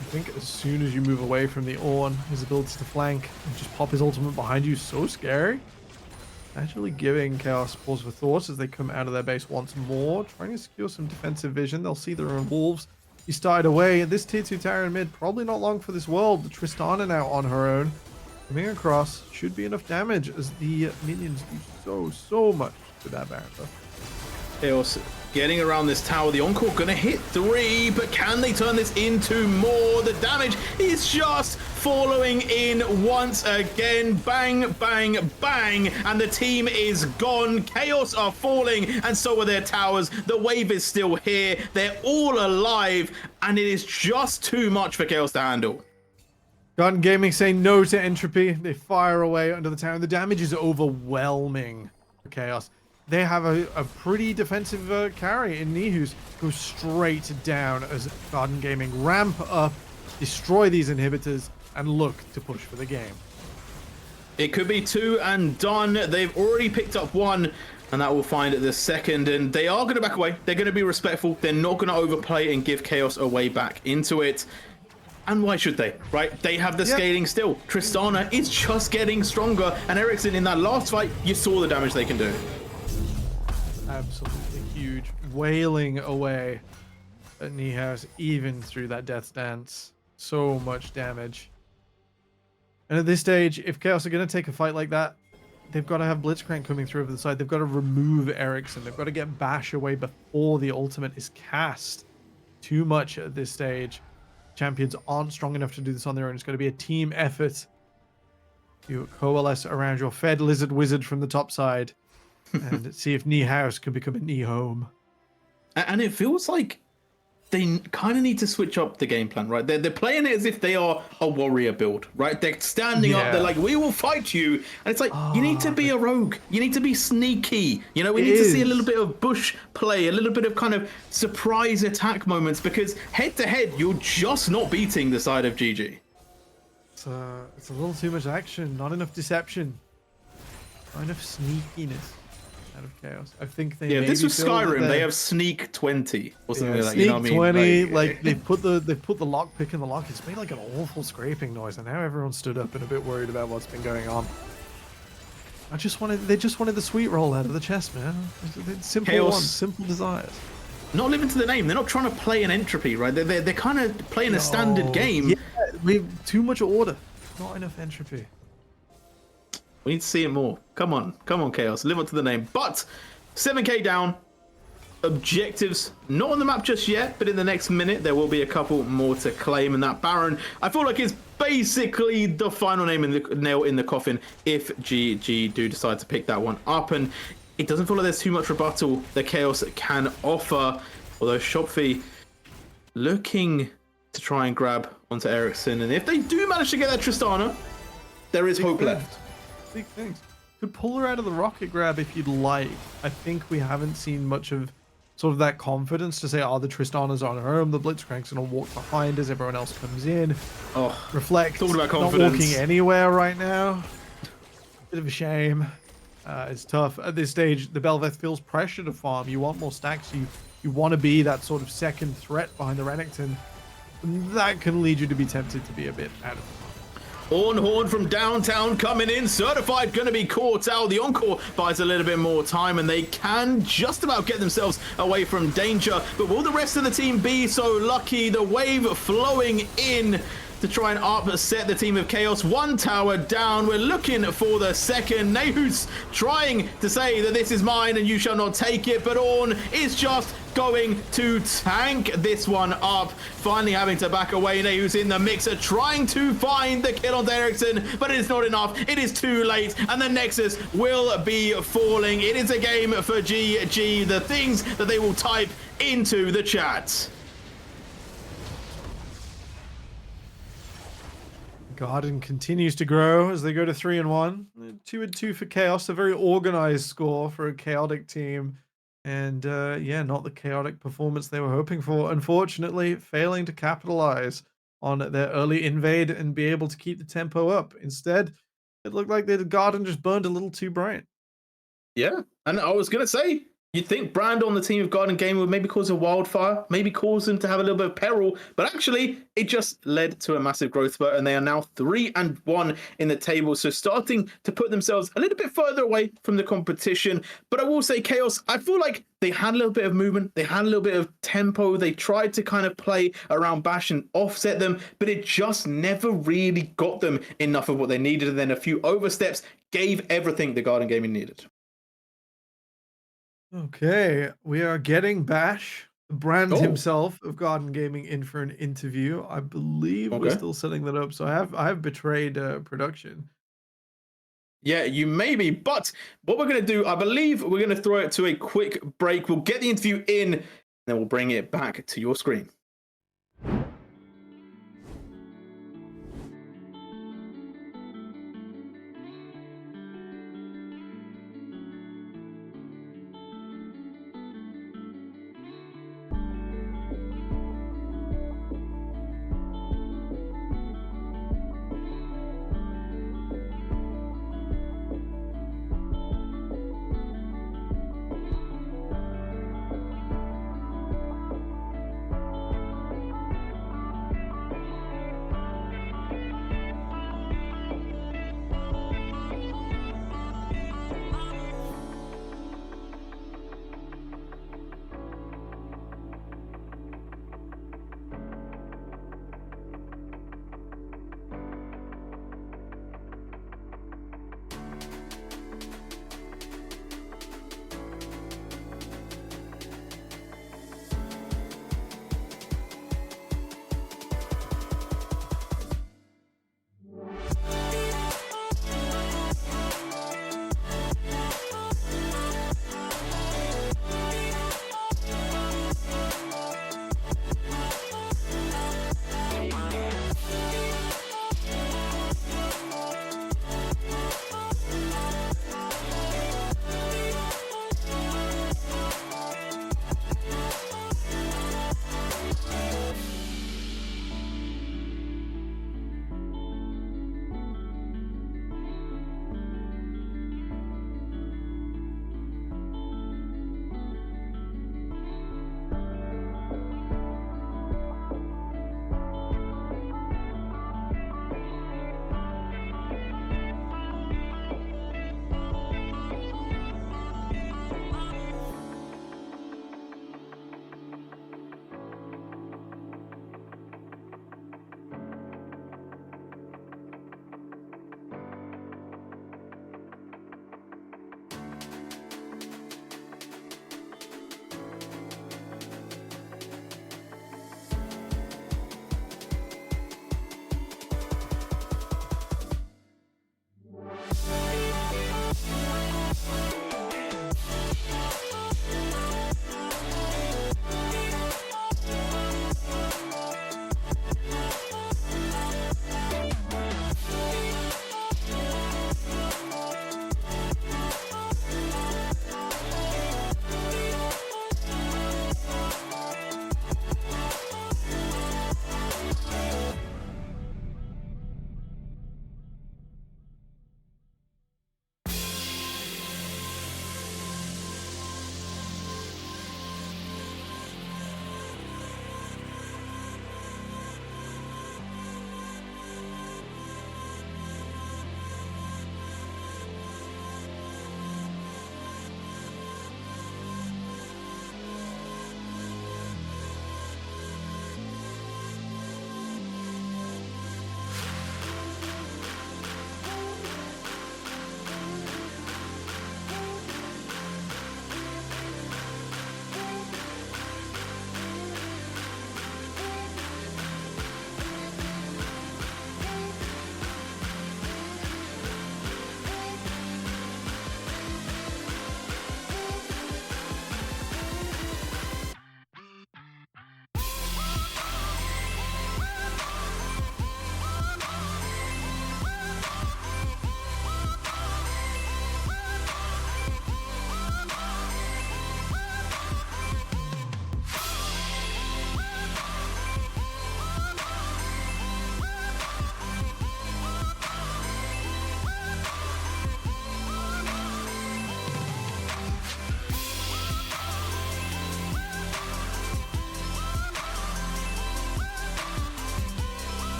I think as soon as you move away from the Ornn, his ability to flank and just pop his ultimate behind you is so scary. Actually giving Chaos pause for thought as they come out of their base once more, trying to secure some defensive vision. They'll see their own wolves. He started away, and this tier 2 tower in mid, probably not long for this world. The Tristana now on her own, coming across, should be enough damage as the minions do so much to that Baron. Chaos getting around this tower. The Encore gonna hit 3, but can they turn this into more? The damage is just following in once again. Bang, bang, bang, and the team is gone. Chaos are falling, and so are their towers. The wave is still here. They're all alive, and it is just too much for Chaos to handle. Garden Gaming saying no to entropy. They fire away under the tower. The damage is overwhelming for Chaos. They have a pretty defensive carry in Nihus, goes straight down as Garden Gaming ramp up, destroy these inhibitors, and look to push for the game. It could be 2 and done. They've already picked up 1, and that will find the second, and they are going to back away. They're going to be respectful. They're not going to overplay and give Chaos a way back into it. And why should they, right? They have the scaling still. Tristana is just getting stronger, and Ericsson in that last fight, you saw the damage they can do. Absolutely huge, wailing away at Nihas even through that death dance. So much damage. And at this stage, if Chaos are going to take a fight like that, they've got to have Blitzcrank coming through over the side. They've got to remove Ericsson. They've got to get Bash away before the ultimate is cast. Too much at this stage. Champions aren't strong enough to do this on their own. It's going to be a team effort. You coalesce around your Fed Lizard Wizard from the top side. And see if Nihouse can become a Nihome. And it feels like they kind of need to switch up the game plan, right? They're playing it as if they are a warrior build, right? They're standing up, they're like, we will fight you. And it's like, you need to be a rogue. You need to be sneaky. You know, we need to see a little bit of bush play, a little bit of kind of surprise attack moments, because head to head, you're just not beating the side of GG. It's a little too much action, not enough deception, not enough sneakiness out of Chaos. I think they this was Skyrim. They have sneak 20 or something like that. Sneak you know what 20. I mean? Like they put the lock pick in the lock. It's made like an awful scraping noise, and now everyone stood up and a bit worried about what's been going on. They just wanted the sweet roll out of the chest, man. Simple Chaos. ones, simple desires. Not living to the name. They're not trying to play an entropy, right? They're kind of playing a standard game. Yeah, we've too much order, not enough entropy. We need to see it more. Come on, Chaos, live up to the name. But 7k down. Objectives not on the map just yet, but in the next minute there will be a couple more to claim, and that Baron I feel like is basically the final nail in the coffin if GG do decide to pick that one up, and it doesn't feel like there's too much rebuttal that Chaos can offer, although Shopfy looking to try and grab onto Ericsson, and if they do manage to get that Tristana, there is hope left. Big things. Could pull her out of the rocket grab if you'd like. I think we haven't seen much of sort of that confidence to say, oh, the Tristana's on her own, the Blitzcrank's gonna walk behind as everyone else comes in. Oh, Reflect, talking about confidence. not walking anywhere right now. Bit of a shame. It's tough. At this stage, the Belveth feels pressure to farm. You want more stacks. You want to be that sort of second threat behind the Renekton. That can lead you to be tempted to be a bit out of Horn from downtown coming in, certified going to be caught out. The Encore buys a little bit more time and they can just about get themselves away from danger. But will the rest of the team be so lucky? The wave flowing in to try and upset the team of Chaos. One tower down. We're looking for the second. Nehus trying to say that this is mine and you shall not take it, but Ornn is just going to tank this one up. Finally having to back away. Nehus in the mixer trying to find the kill on Ericsson, but it's not enough. It is too late and the Nexus will be falling. It is a game for GG. The things that they will type into the chat. Garden continues to grow as they go to 3-1. 2-2 for Chaos, a very organized score for a chaotic team. And yeah, not the chaotic performance they were hoping for. Unfortunately, failing to capitalize on their early invade and be able to keep the tempo up. Instead, it looked like the Garden just burned a little too bright. Yeah, and I was going to say, you'd think Brand on the team of Garden Gaming would maybe cause a wildfire, maybe cause them to have a little bit of peril, but actually it just led to a massive growth spurt, and they are now 3-1 in the table, so starting to put themselves a little bit further away from the competition. But I will say, Chaos, I feel like they had a little bit of movement, they had a little bit of tempo, they tried to kind of play around Bash and offset them, but it just never really got them enough of what they needed, and then a few oversteps gave everything the Garden Gaming needed. Okay, we are getting Bash, the brand himself of Garden Gaming, in for an interview. I believe we're still setting that up, so I have betrayed production. Yeah, you may be, but what we're going to do, I believe we're going to throw it to a quick break. We'll get the interview in, and then we'll bring it back to your screen.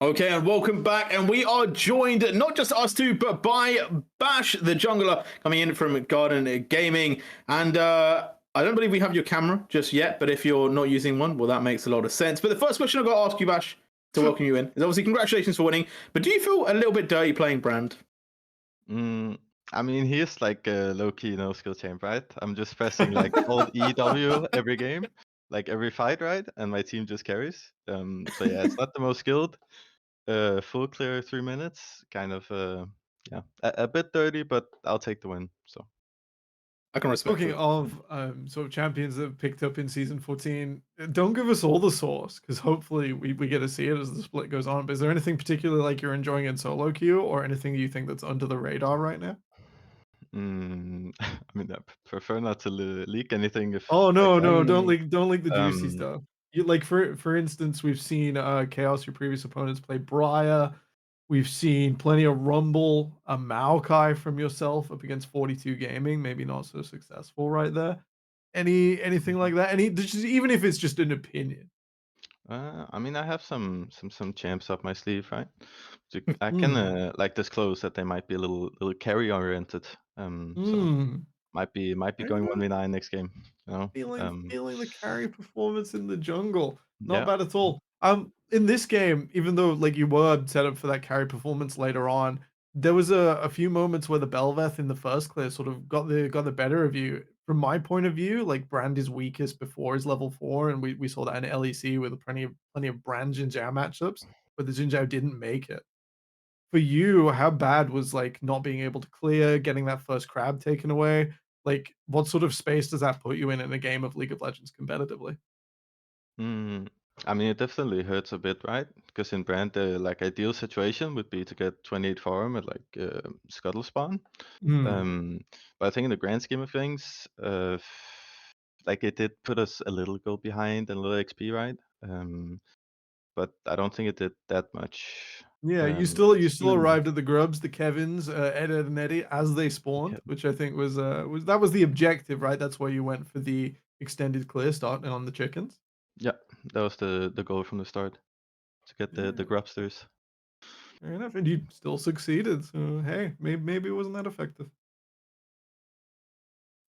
Okay, and welcome back. And we are joined, not just us two, but by Bash, the jungler, coming in from Garden Gaming. And I don't believe we have your camera just yet, but if you're not using one, well, that makes a lot of sense. But the first question I've got to ask you, Bash, to welcome you in, is obviously congratulations for winning. But do you feel a little bit dirty playing Brand? Mm, I mean, he is like a low-key no-skill champ, right? I'm just pressing like Alt EW every game, like every fight, right? And my team just carries. So yeah, it's not the most skilled. Full clear 3 minutes, kind of yeah, a bit dirty, but I'll take the win. So I can respect Talking it. of sort of champions that picked up in season 14, don't give us all the sauce because hopefully we get to see it as the split goes on. But is there anything particularly like you're enjoying in solo queue or anything you think that's under the radar right now? I mean, I prefer not to leak anything if Oh I no, no, can. don't leak the juicy Um, stuff. You like for instance, we've seen Chaos, your previous opponents, play Briar. We've seen plenty of Rumble, a Maokai from yourself up against 42 Gaming, maybe not so successful right there. Anything like that? Even if it's just an opinion. I mean, I have some champs up my sleeve, right? So I can Mm. like disclose that they might be a little carry oriented. So Mm. might be Fair going enough. 1v9 next game. You know. Feeling the carry performance in the jungle. Not Yeah. bad at all. In this game, even though like you were set up for that carry performance later on, there was a few moments where the Belveth in the first clear sort of got the better of you. From my point of view, like Brand is weakest before his level 4, and we saw that in LEC with plenty of Brand Jin Zhao matchups, but the Jin Zhao didn't make it. For you, how bad was like not being able to clear, getting that first crab taken away? Like, what sort of space does that put you in a game of League of Legends competitively? Mm, I mean, it definitely hurts a bit, right? Because in Brand, the like ideal situation would be to get 28 farm at like Scuttle spawn. Mm. Um, but I think in the grand scheme of things, like it did put us a little goal behind and a little XP, right? But I don't think it did that much. Yeah, you It's still even arrived at the Grubs, the Kevins, Ed and Eddie as they spawned, okay. which I think was that was the objective, right? That's why you went for the extended clear start and on the chickens. Yeah, that was the goal from the start to get the Yeah, grubsters. fair enough, and you still succeeded. So hey, maybe it wasn't that effective.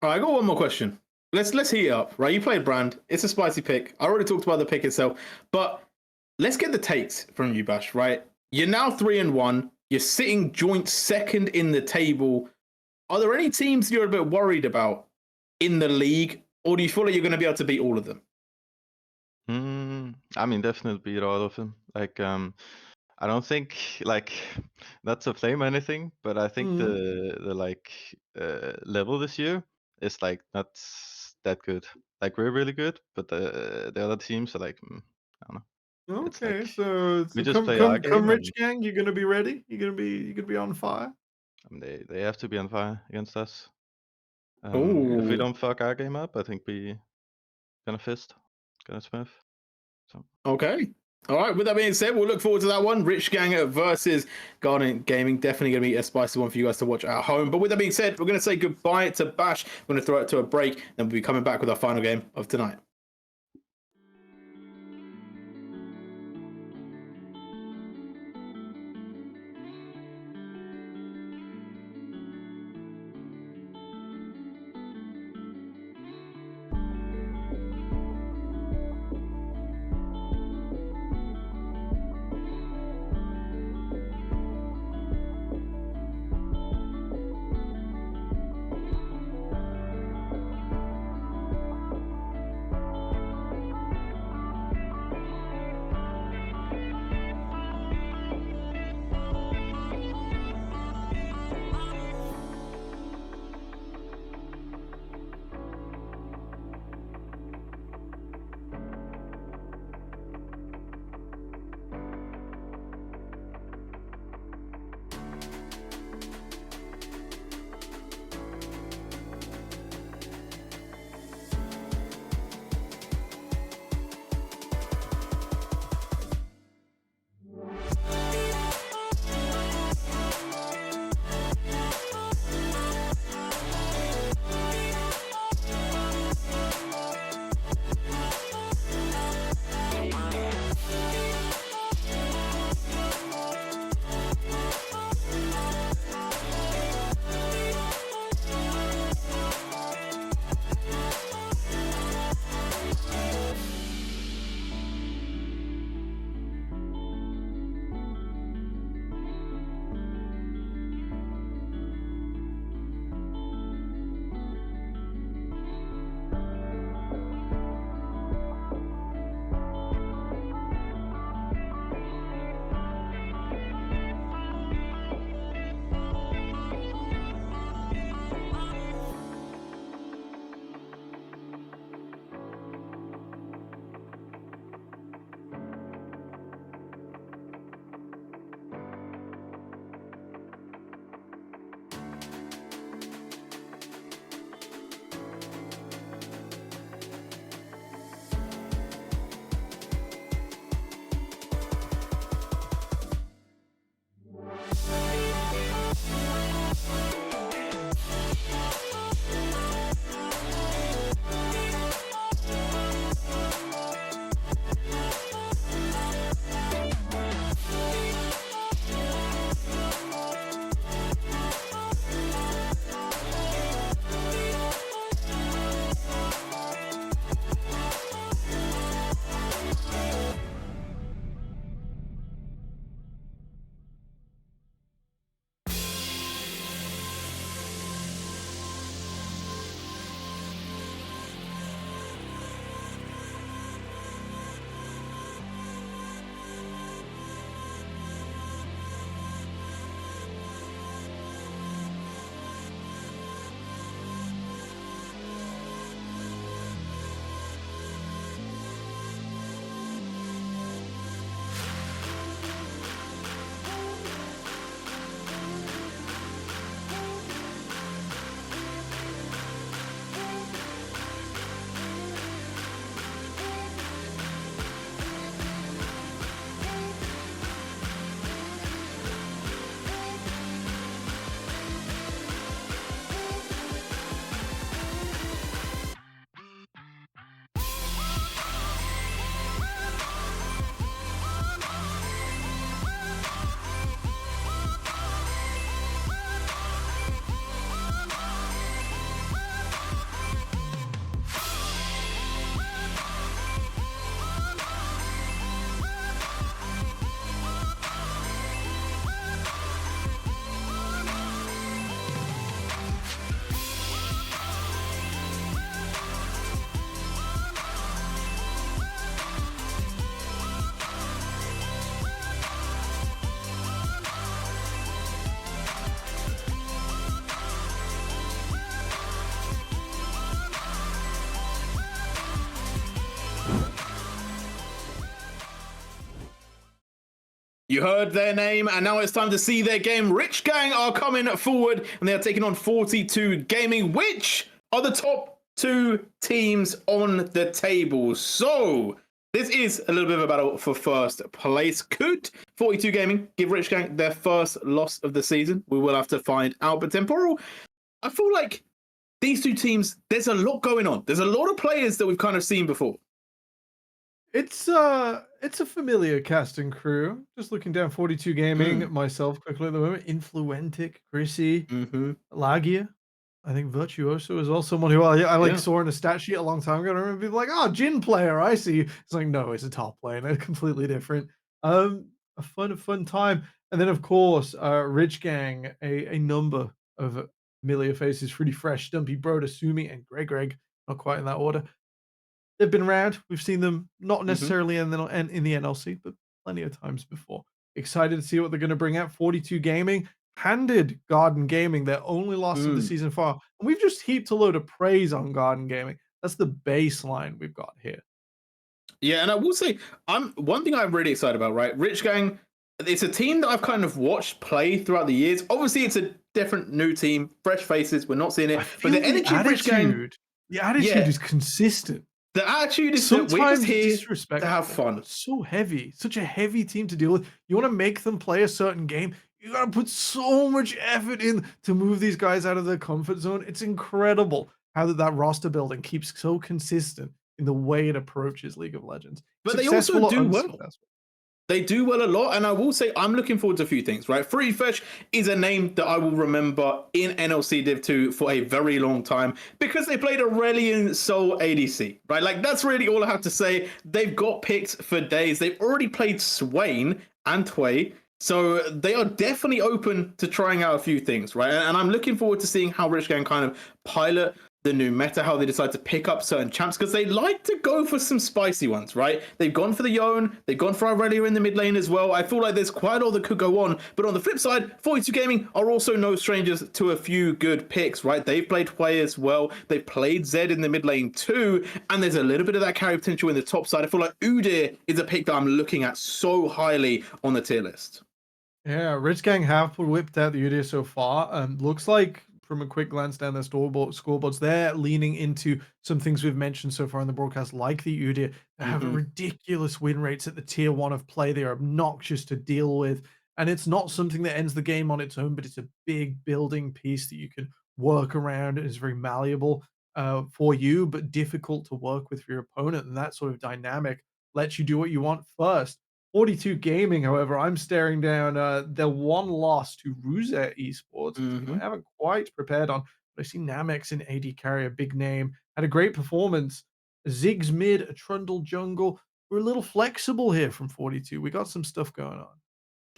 All right, I got one more question. Let's heat it up, right? You played Brand. It's a spicy pick. I already talked about the pick itself, but let's get the takes from you, Bash. Right? You're now 3-1. You're sitting joint second in the table. Are there any teams you're a bit worried about in the league, or do you feel like you're going to be able to beat all of them? I mean, definitely beat all of them. Like, I don't think like not to flame anything, but I think Mhm. the like level this year is like not that good. Like we're really good, but the other teams are like I don't know. It's Okay, like so we so just come play our come come, game, Rich and Gang, you're gonna be ready. You're gonna be on fire. I mean, they have to be on fire against us. If we Oh, don't fuck our game up, I think we gonna fist, gonna smith. So. okay. All right. With that being said, we'll look forward to that one. Rich Gang versus Garden Gaming. Definitely going to be a spicy one for you guys to watch at home. But with that being said, we're going to say goodbye to Bash. We're going to throw it to a break. Then we'll be coming back with our final game of tonight. You heard their name, and now it's time to see their game. Rich Gang are coming forward, and they are taking on 42 Gaming, which are the top 2 teams on the table. So this is a little bit of a battle for first place. Could 42 Gaming give Rich Gang their first loss of the season? We will have to find out. But Temporal, I feel like these 2 teams, there's a lot going on. There's a lot of players that we've kind of seen before. It's a familiar cast and crew. Just looking down 42 Gaming myself quickly at the moment. Influentic, Chrissy, Lagia. I think Virtuoso is also someone who I saw in a stat sheet a long time ago. I remember people like, oh, Jin player, I see. It's like, no, it's a top player. They're completely different. A fun time. And then of course, Rich Gang, a number of familiar faces, Fruity Fresh, Stumpy, Broda, Sumi, and Greg. Not quite in that order. They've been around. We've seen them not necessarily in the NLC, but plenty of times before. Excited to see what they're going to bring out. 42 Gaming handed Garden Gaming their only loss of the season far, and we've just heaped a load of praise on Garden Gaming. That's the baseline we've got here. Yeah, and I will say, one thing I'm really excited about, right? Rich Gang, it's a team that I've kind of watched play throughout the years. Obviously, it's a different new team, fresh faces. We're not seeing it, but the energy of Rich Gang, the attitude is consistent. The attitude is sometimes here disrespectful. To have fun. So heavy, such a heavy team to deal with. You want to make them play a certain game. You got to put so much effort in to move these guys out of their comfort zone. It's incredible how that roster building keeps so consistent in the way it approaches League of Legends. But they also do well. They do well a lot, and I will say I'm looking forward to a few things, right? Fruity Fresh is a name that I will remember in NLC Div 2 for a very long time because they played Aurelion Soul ADC, right? Like, that's really all I have to say. They've got picks for days. They've already played Swain and Tway, so they are definitely open to trying out a few things, right? And I'm looking forward to seeing how Rich Gang kind of pilot the new meta, how they decide to pick up certain champs, because they like to go for some spicy ones, right? They've gone for the Yone, they've gone for Aurelia in the mid lane as well. I feel like there's quite a lot that could go on, but on the flip side, 42 Gaming are also no strangers to a few good picks, right? They've played Hwei as well, they've played Zed in the mid lane too, and there's a little bit of that carry potential in the top side. I feel like Udyr is a pick that I'm looking at so highly on the tier list. Yeah, Rich Gang have whipped out the Udyr so far, and looks like from a quick glance down their scoreboards, they're leaning into some things we've mentioned so far in the broadcast, like the Udyr. They have ridiculous win rates at the tier 1 of play. They are obnoxious to deal with, and it's not something that ends the game on its own, but it's a big building piece that you can work around. It is very malleable for you, but difficult to work with for your opponent, and that sort of dynamic lets you do what you want first. 42 Gaming, however, I'm staring down their one loss to Ruzet Esports, which I haven't quite prepared on, but I see Namex in AD carry, a big name, had a great performance. Ziggs mid, a Trundle jungle. We're a little flexible here from 42. We got some stuff going on.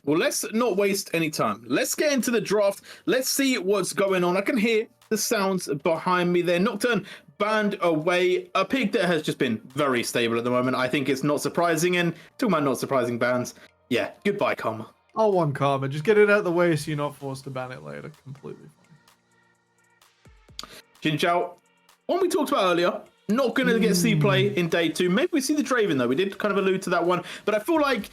Well, let's not waste any time. Let's get into the draft. Let's see what's going on. I can hear the sounds behind me there. Nocturne banned away, a pick that has just been very stable at the moment. I think it's not surprising, and talking about not surprising bans, yeah, goodbye, Karma. I'll want Karma. Just get it out of the way so you're not forced to ban it later. Completely fine. Jin Zhao, one we talked about earlier, not going to get C play in day 2. Maybe we see the Draven, though. We did kind of allude to that one, but I feel like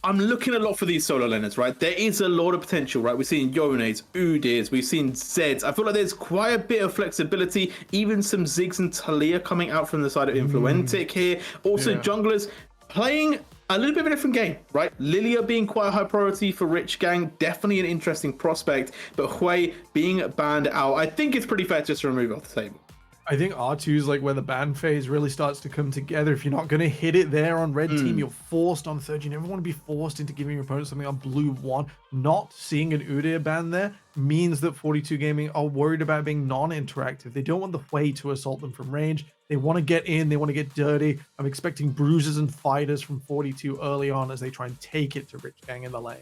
I'm looking a lot for these solo laners, right? There is a lot of potential, right? We've seen Yones, Udyrs, we've seen Zeds. I feel like there's quite a bit of flexibility, even some Ziggs and Talia coming out from the side of Influentic here. Also, junglers playing a little bit of a different game, right? Lilia being quite a high priority for Rich Gang, definitely an interesting prospect, but Hwei being banned out, I think it's pretty fair just to remove it off the table. I think R2 is like where the ban phase really starts to come together. If you're not going to hit it there on red team, you're forced on third. You never want to be forced into giving your opponent something on blue 1. Not seeing an Udyr ban there means that 42 Gaming are worried about being non-interactive. They don't want the Hwei to assault them from range. They want to get in. They want to get dirty. I'm expecting bruises and fighters from 42 early on as they try and take it to Rich Gang in the lane.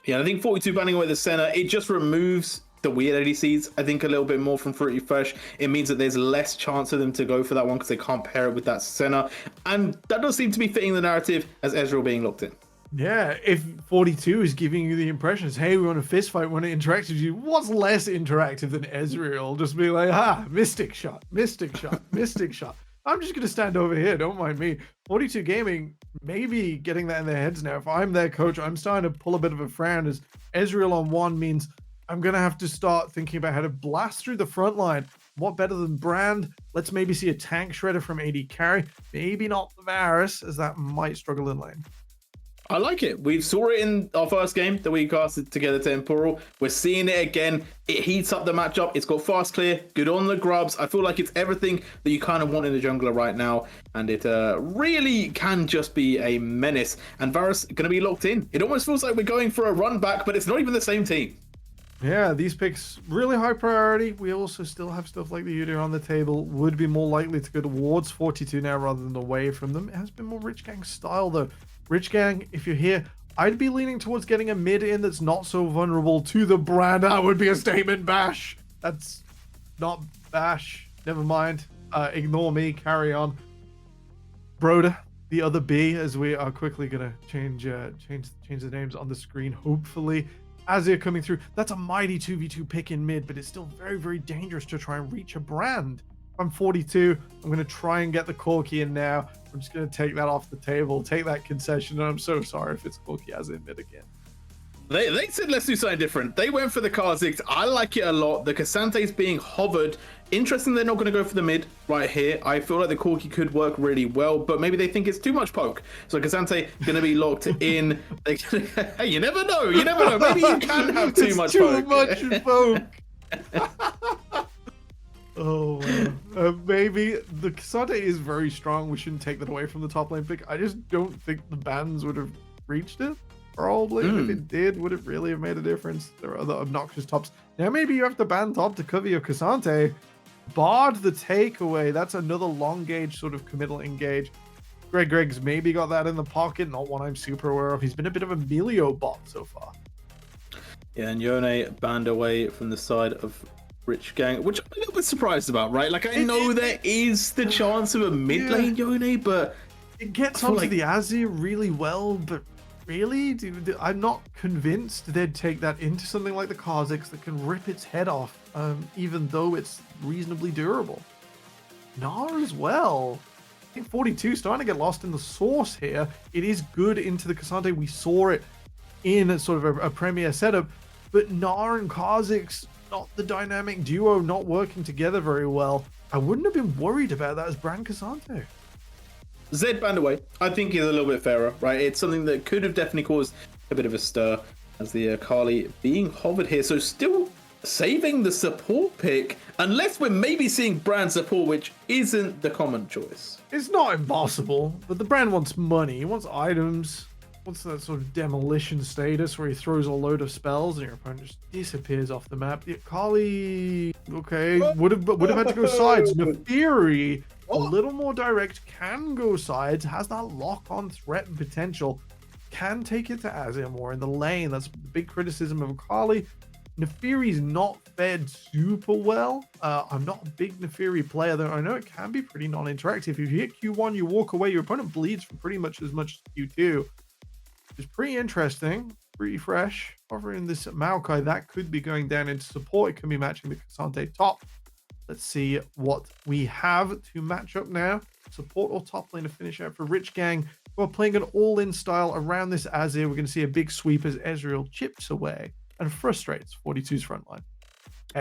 Yeah, I think 42 banning away the center, it just removes the weird ADCs, I think, a little bit more from Fruity Fresh. It means that there's less chance of them to go for that one because they can't pair it with that center. And that does seem to be fitting the narrative as Ezreal being locked in. Yeah, if 42 is giving you the impression, hey, we want a fist fight, we want to interact with you, what's less interactive than Ezreal? Just be like, mystic shot, mystic shot, mystic shot. I'm just gonna stand over here. Don't mind me. 42 Gaming maybe getting that in their heads now. If I'm their coach, I'm starting to pull a bit of a frown as Ezreal on one means I'm gonna have to start thinking about how to blast through the front line. What better than Brand? Let's maybe see a tank shredder from AD carry. Maybe not the Varus, as that might struggle in lane. I like it. We saw it in our first game that we casted together to Temporal. We're seeing it again. It heats up the matchup. It's got fast clear, good on the grubs. I feel like it's everything that you kind of want in a jungler right now. And it really can just be a menace. And Varus going to be locked in. It almost feels like we're going for a run back, but it's not even the same team. Yeah, these picks really high priority. We also still have stuff like the Udyr on the table. Would be more likely to go towards 42 now rather than away from them. It has been more Rich Gang style though. Rich Gang, if you're here, I'd be leaning towards getting a mid in that's not so vulnerable to the Brand. That would be a statement. Bash. That's not Bash. Never mind. Ignore me. Carry on. Broda, the other B, as we are quickly gonna change the names on the screen. Hopefully, Azir coming through. That's a mighty 2v2 pick in mid, but it's still very, very dangerous to try and reach a Brand. I'm 42. I'm going to try and get the Corki in now. I'm just going to take that off the table, take that concession, and I'm so sorry if it's Corki as in mid again. They said let's do something different. They went for the Kha'Zix. I like it a lot. The Cassante's being hovered. Interesting they're not going to go for the mid right here. I feel like the Corki could work really well, but maybe they think it's too much poke. So Cassante going to be locked in. Hey, you never know. You never know. Maybe you can have too much poke. Too much poke. Oh, maybe the Cassante is very strong. We shouldn't take that away from the top lane pick. I just don't think the bans would have reached it. Probably. If it did, would it really have made a difference? There are other obnoxious tops. Now maybe you have to ban top to cover your Cassante. Bard the takeaway. That's another long gauge sort of committal engage. Greg's maybe got that in the pocket. Not one I'm super aware of. He's been a bit of a Melio bot so far. Yeah, and Yone banned away from the side of Rich Gang, which I'm a little bit surprised about, right? Like, I know there is the chance of a mid lane Yone, but it gets onto like the Azir really well, but really? I'm not convinced they'd take that into something like the Kha'Zix that can rip its head off, even though it's reasonably durable. Nara as well. I think 42 starting to get lost in the sauce here. It is good into the Cassante. We saw it in sort of a premier setup, but Nara and Kha'Zix, not the dynamic duo, not working together very well. I wouldn't have been worried about that as Brand Cassante. Zed banned away, I think, is a little bit fairer, right? It's something that could have definitely caused a bit of a stir as the Kali being hovered here. So still saving the support pick, unless we're maybe seeing Brand support, which isn't the common choice. It's not impossible, but the Brand wants money. He wants items. What's that sort of demolition status where he throws a load of spells and your opponent just disappears off the map? The Kali, okay, would have had to go sides. Nefiri, a little more direct, can go sides, has that lock-on threat and potential, can take it to Azir more in the lane. That's the big criticism of Kali. Nefiri's not fed super well. I'm not a big Nefiri player, though I know it can be pretty non-interactive. If you hit Q1, you walk away, your opponent bleeds for pretty much as much as Q2. It's pretty interesting, pretty fresh. Offering this Maokai, that could be going down into support. It can be matching the Cassante top. Let's see what we have to match up now. Support or top lane to finish out for Rich Gang. We're playing an all-in style around this Azir. We're going to see a big sweep as Ezreal chips away and frustrates 42's front line.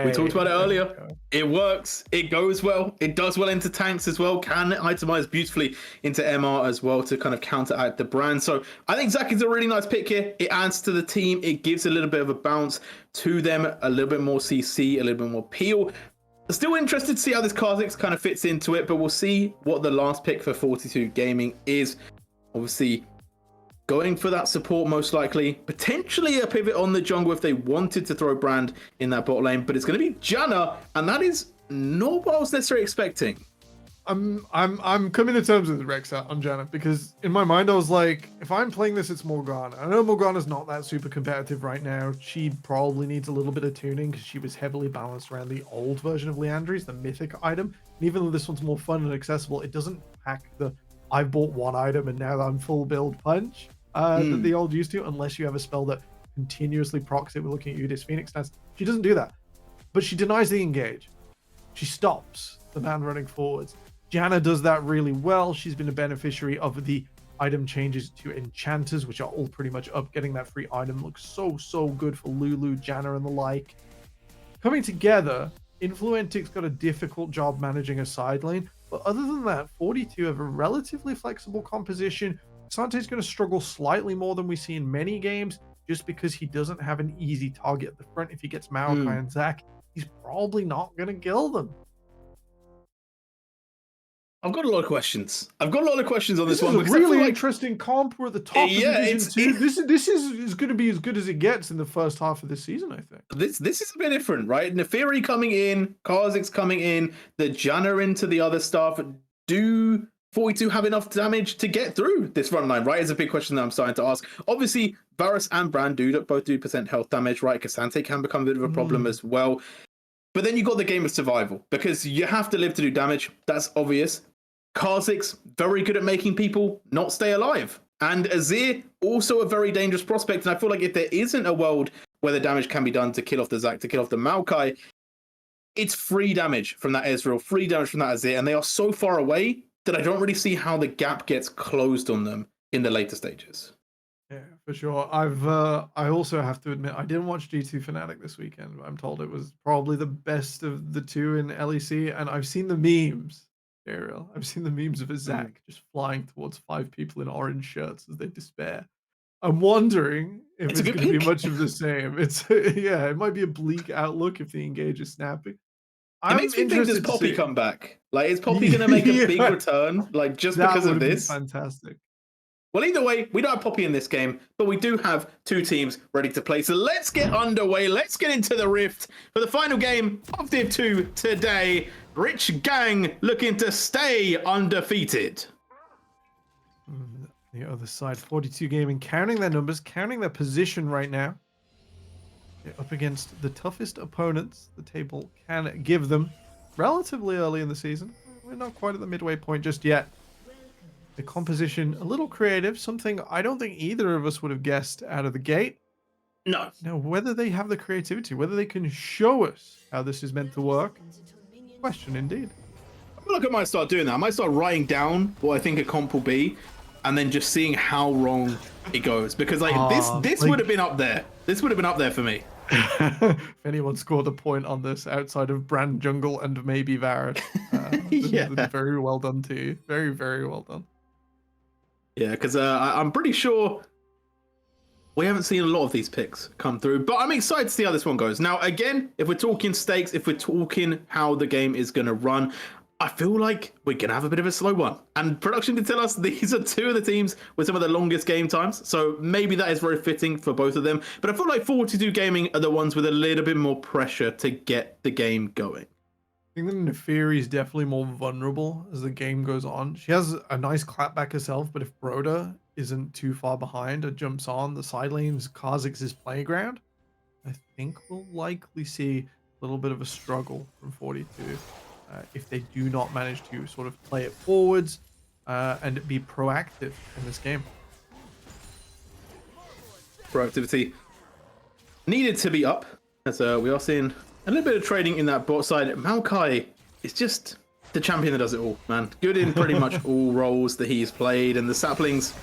We talked about it earlier. It works. It goes well. It does well into tanks as well. Can itemize beautifully into MR as well to kind of counteract the Brand. So I think Zach is a really nice pick here. It adds to the team. It gives a little bit of a bounce to them. A little bit more CC, a little bit more peel. Still interested to see how this Kha'Zix kind of fits into it, but we'll see what the last pick for 42 Gaming is. Obviously, going for that support most likely. Potentially a pivot on the jungle if they wanted to throw Brand in that bot lane, but it's going to be Janna, and that is not what I was necessarily expecting. I'm coming to terms with Rexa on Janna, because in my mind I was like, if I'm playing this, it's Morgana. I know Morgana's not that super competitive right now. She probably needs a little bit of tuning because she was heavily balanced around the old version of Liandry's, the mythic item. And even though this one's more fun and accessible, it doesn't pack the I bought one item and now I'm full build punch that the old used to, unless you have a spell that continuously procs it. We're looking at Udy's Phoenix Dance. She doesn't do that, but she denies the engage. She stops the man running forwards. Janna does that really well. She's been a beneficiary of the item changes to enchanters, which are all pretty much up. Getting that free item looks so good for Lulu, Janna, and the like. Coming together, Influentic's got a difficult job managing a side lane, but other than that, 42 have a relatively flexible composition. Sante's going to struggle slightly more than we see in many games, just because he doesn't have an easy target at the front. If he gets Maokai and Zac, he's probably not going to kill them. I've got a lot of questions. I've got a lot of questions on this This one. is a really interesting comp. We're at the top of Division 2. This is going to be as good as it gets in the first half of the season, I think. This is a bit different, right? Neferi coming in, Kha'Zix coming in, the Janna into the other stuff. Do 42 have enough damage to get through this front line, right? Is a big question that I'm starting to ask. Obviously, Varus and Brand both do % health damage, right? Cassante can become a bit of a problem as well. But then you got the game of survival, because you have to live to do damage. That's obvious. Kha'Zix, very good at making people not stay alive. And Azir, also a very dangerous prospect. And I feel like if there isn't a world where the damage can be done to kill off the Zac, to kill off the Maokai, it's free damage from that Ezreal, free damage from that Azir. And they are so far away that I don't really see how the gap gets closed on them in the later stages. Yeah, for sure. I also have to admit, I didn't watch G2 Fnatic this weekend. I'm told it was probably the best of the two in LEC. And I've seen the memes. Ariel. I've seen the memes of a Zac just flying towards 5 people in orange shirts as they despair. I'm wondering if it's going to be much of the same. It's yeah, it might be a bleak outlook if the engage is snapping. It makes me think, does Poppy come back? Like, is Poppy going to make a big return? Like, just because of this? Fantastic. Well, either way, we don't have Poppy in this game, but we do have 2 teams ready to play. So let's get underway. Let's get into the Rift for the final game of Div 2 today. Rich Gang looking to stay undefeated. The other side, 42 Gaming, counting their numbers, counting their position right now. They're up against the toughest opponents the table can give them relatively early in the season. We're not quite at the midway point just yet. The composition, a little creative, something I don't think either of us would have guessed out of the gate. No. Now, whether they have the creativity, whether they can show us how this is meant to work, question indeed. I feel like I might start doing that. I might start writing down what I think a comp will be, and then just seeing how wrong it goes. Because like this would have been up there. This would have been up there for me. If anyone scored a point on this outside of Brand Jungle and maybe Varus, yeah, very well done to you. Very, very well done. Yeah, because I'm pretty sure we haven't seen a lot of these picks come through, but I'm excited to see how this one goes. Now, again, if we're talking stakes, if we're talking how the game is going to run, I feel like we're going to have a bit of a slow one. And production did tell us these are 2 of the teams with some of the longest game times, so maybe that is very fitting for both of them. But I feel like 42 Gaming are the ones with a little bit more pressure to get the game going. I think that Neferi is definitely more vulnerable as the game goes on. She has a nice clapback herself, but if Broda isn't too far behind or jumps on the side lanes, Kha'Zix's playground, I think we'll likely see a little bit of a struggle from 42 if they do not manage to sort of play it forwards and be proactive in this game. Proactivity needed to be up, as we are seeing a little bit of trading in that bot side. Maokai is just the champion that does it all, man. Good in pretty much all roles that he's played, and the saplings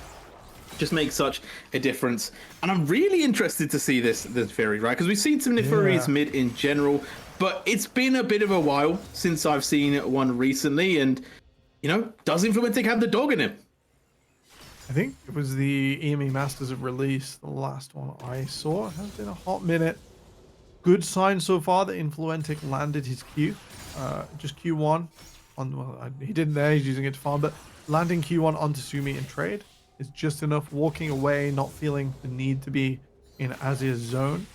just make such a difference. And I'm really interested to see this Neferi, right? Because we've seen some Neferis mid in general, but it's been a bit of a while since I've seen one recently. And, you know, does Influentic have the dog in him? I think it was the EME Masters of Release, the last one I saw. It has been a hot minute. Good sign so far that Influentic landed his Q. Just Q1 on, well, he didn't there, he's using it to farm, but landing Q1 onto Sumi in trade is just enough. Walking away, not feeling the need to be in Azir's zone.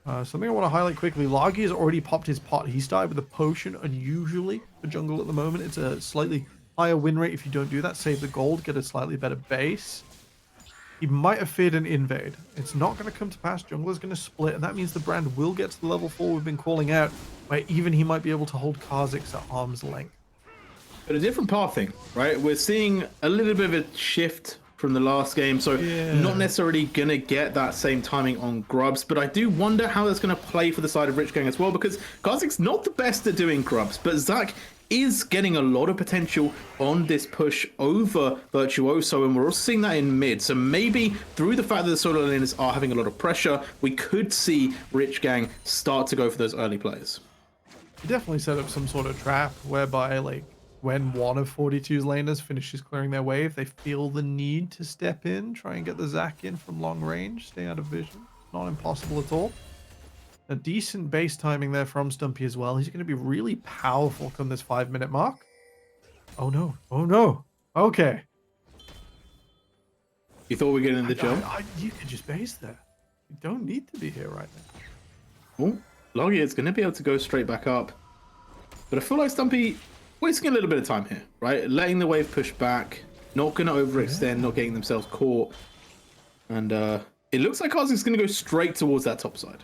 Something I want to highlight quickly, Lagi has already popped his pot. He started with a potion, unusually for jungle at the moment. It's a slightly higher win rate if you don't do that. Save the gold, get a slightly better base. He might have feared an invade. It's not going to come to pass. Jungler's going to split, and that means the Brand will get to the level 4 we've been calling out, where even he might be able to hold Kha'Zix at arm's length. But a different pathing, right? We're seeing a little bit of a shift from the last game, so not necessarily going to get that same timing on grubs, but I do wonder how that's going to play for the side of Rich Gang as well, because Kha'Zix's not the best at doing grubs, but Zac is getting a lot of potential on this push over Virtuoso, and we're also seeing that in mid. So maybe through the fact that the solo laners are having a lot of pressure, we could see Rich Gang start to go for those early plays. You definitely set up some sort of trap whereby, like, when one of 42's laners finishes clearing their wave, they feel the need to step in, try and get the Zac in from long range, stay out of vision. Not impossible at all. A decent base timing there from Stumpy as well. He's going to be really powerful come this 5-minute mark. Oh no. Oh no. Okay. You thought we were getting the jump? You could just base there. You don't need to be here right now. Oh, Logia is going to be able to go straight back up. But I feel like Stumpy wasting a little bit of time here, right? Letting the wave push back, not going to overextend, not getting themselves caught. And it looks like Kha'Zix is going to go straight towards that top side.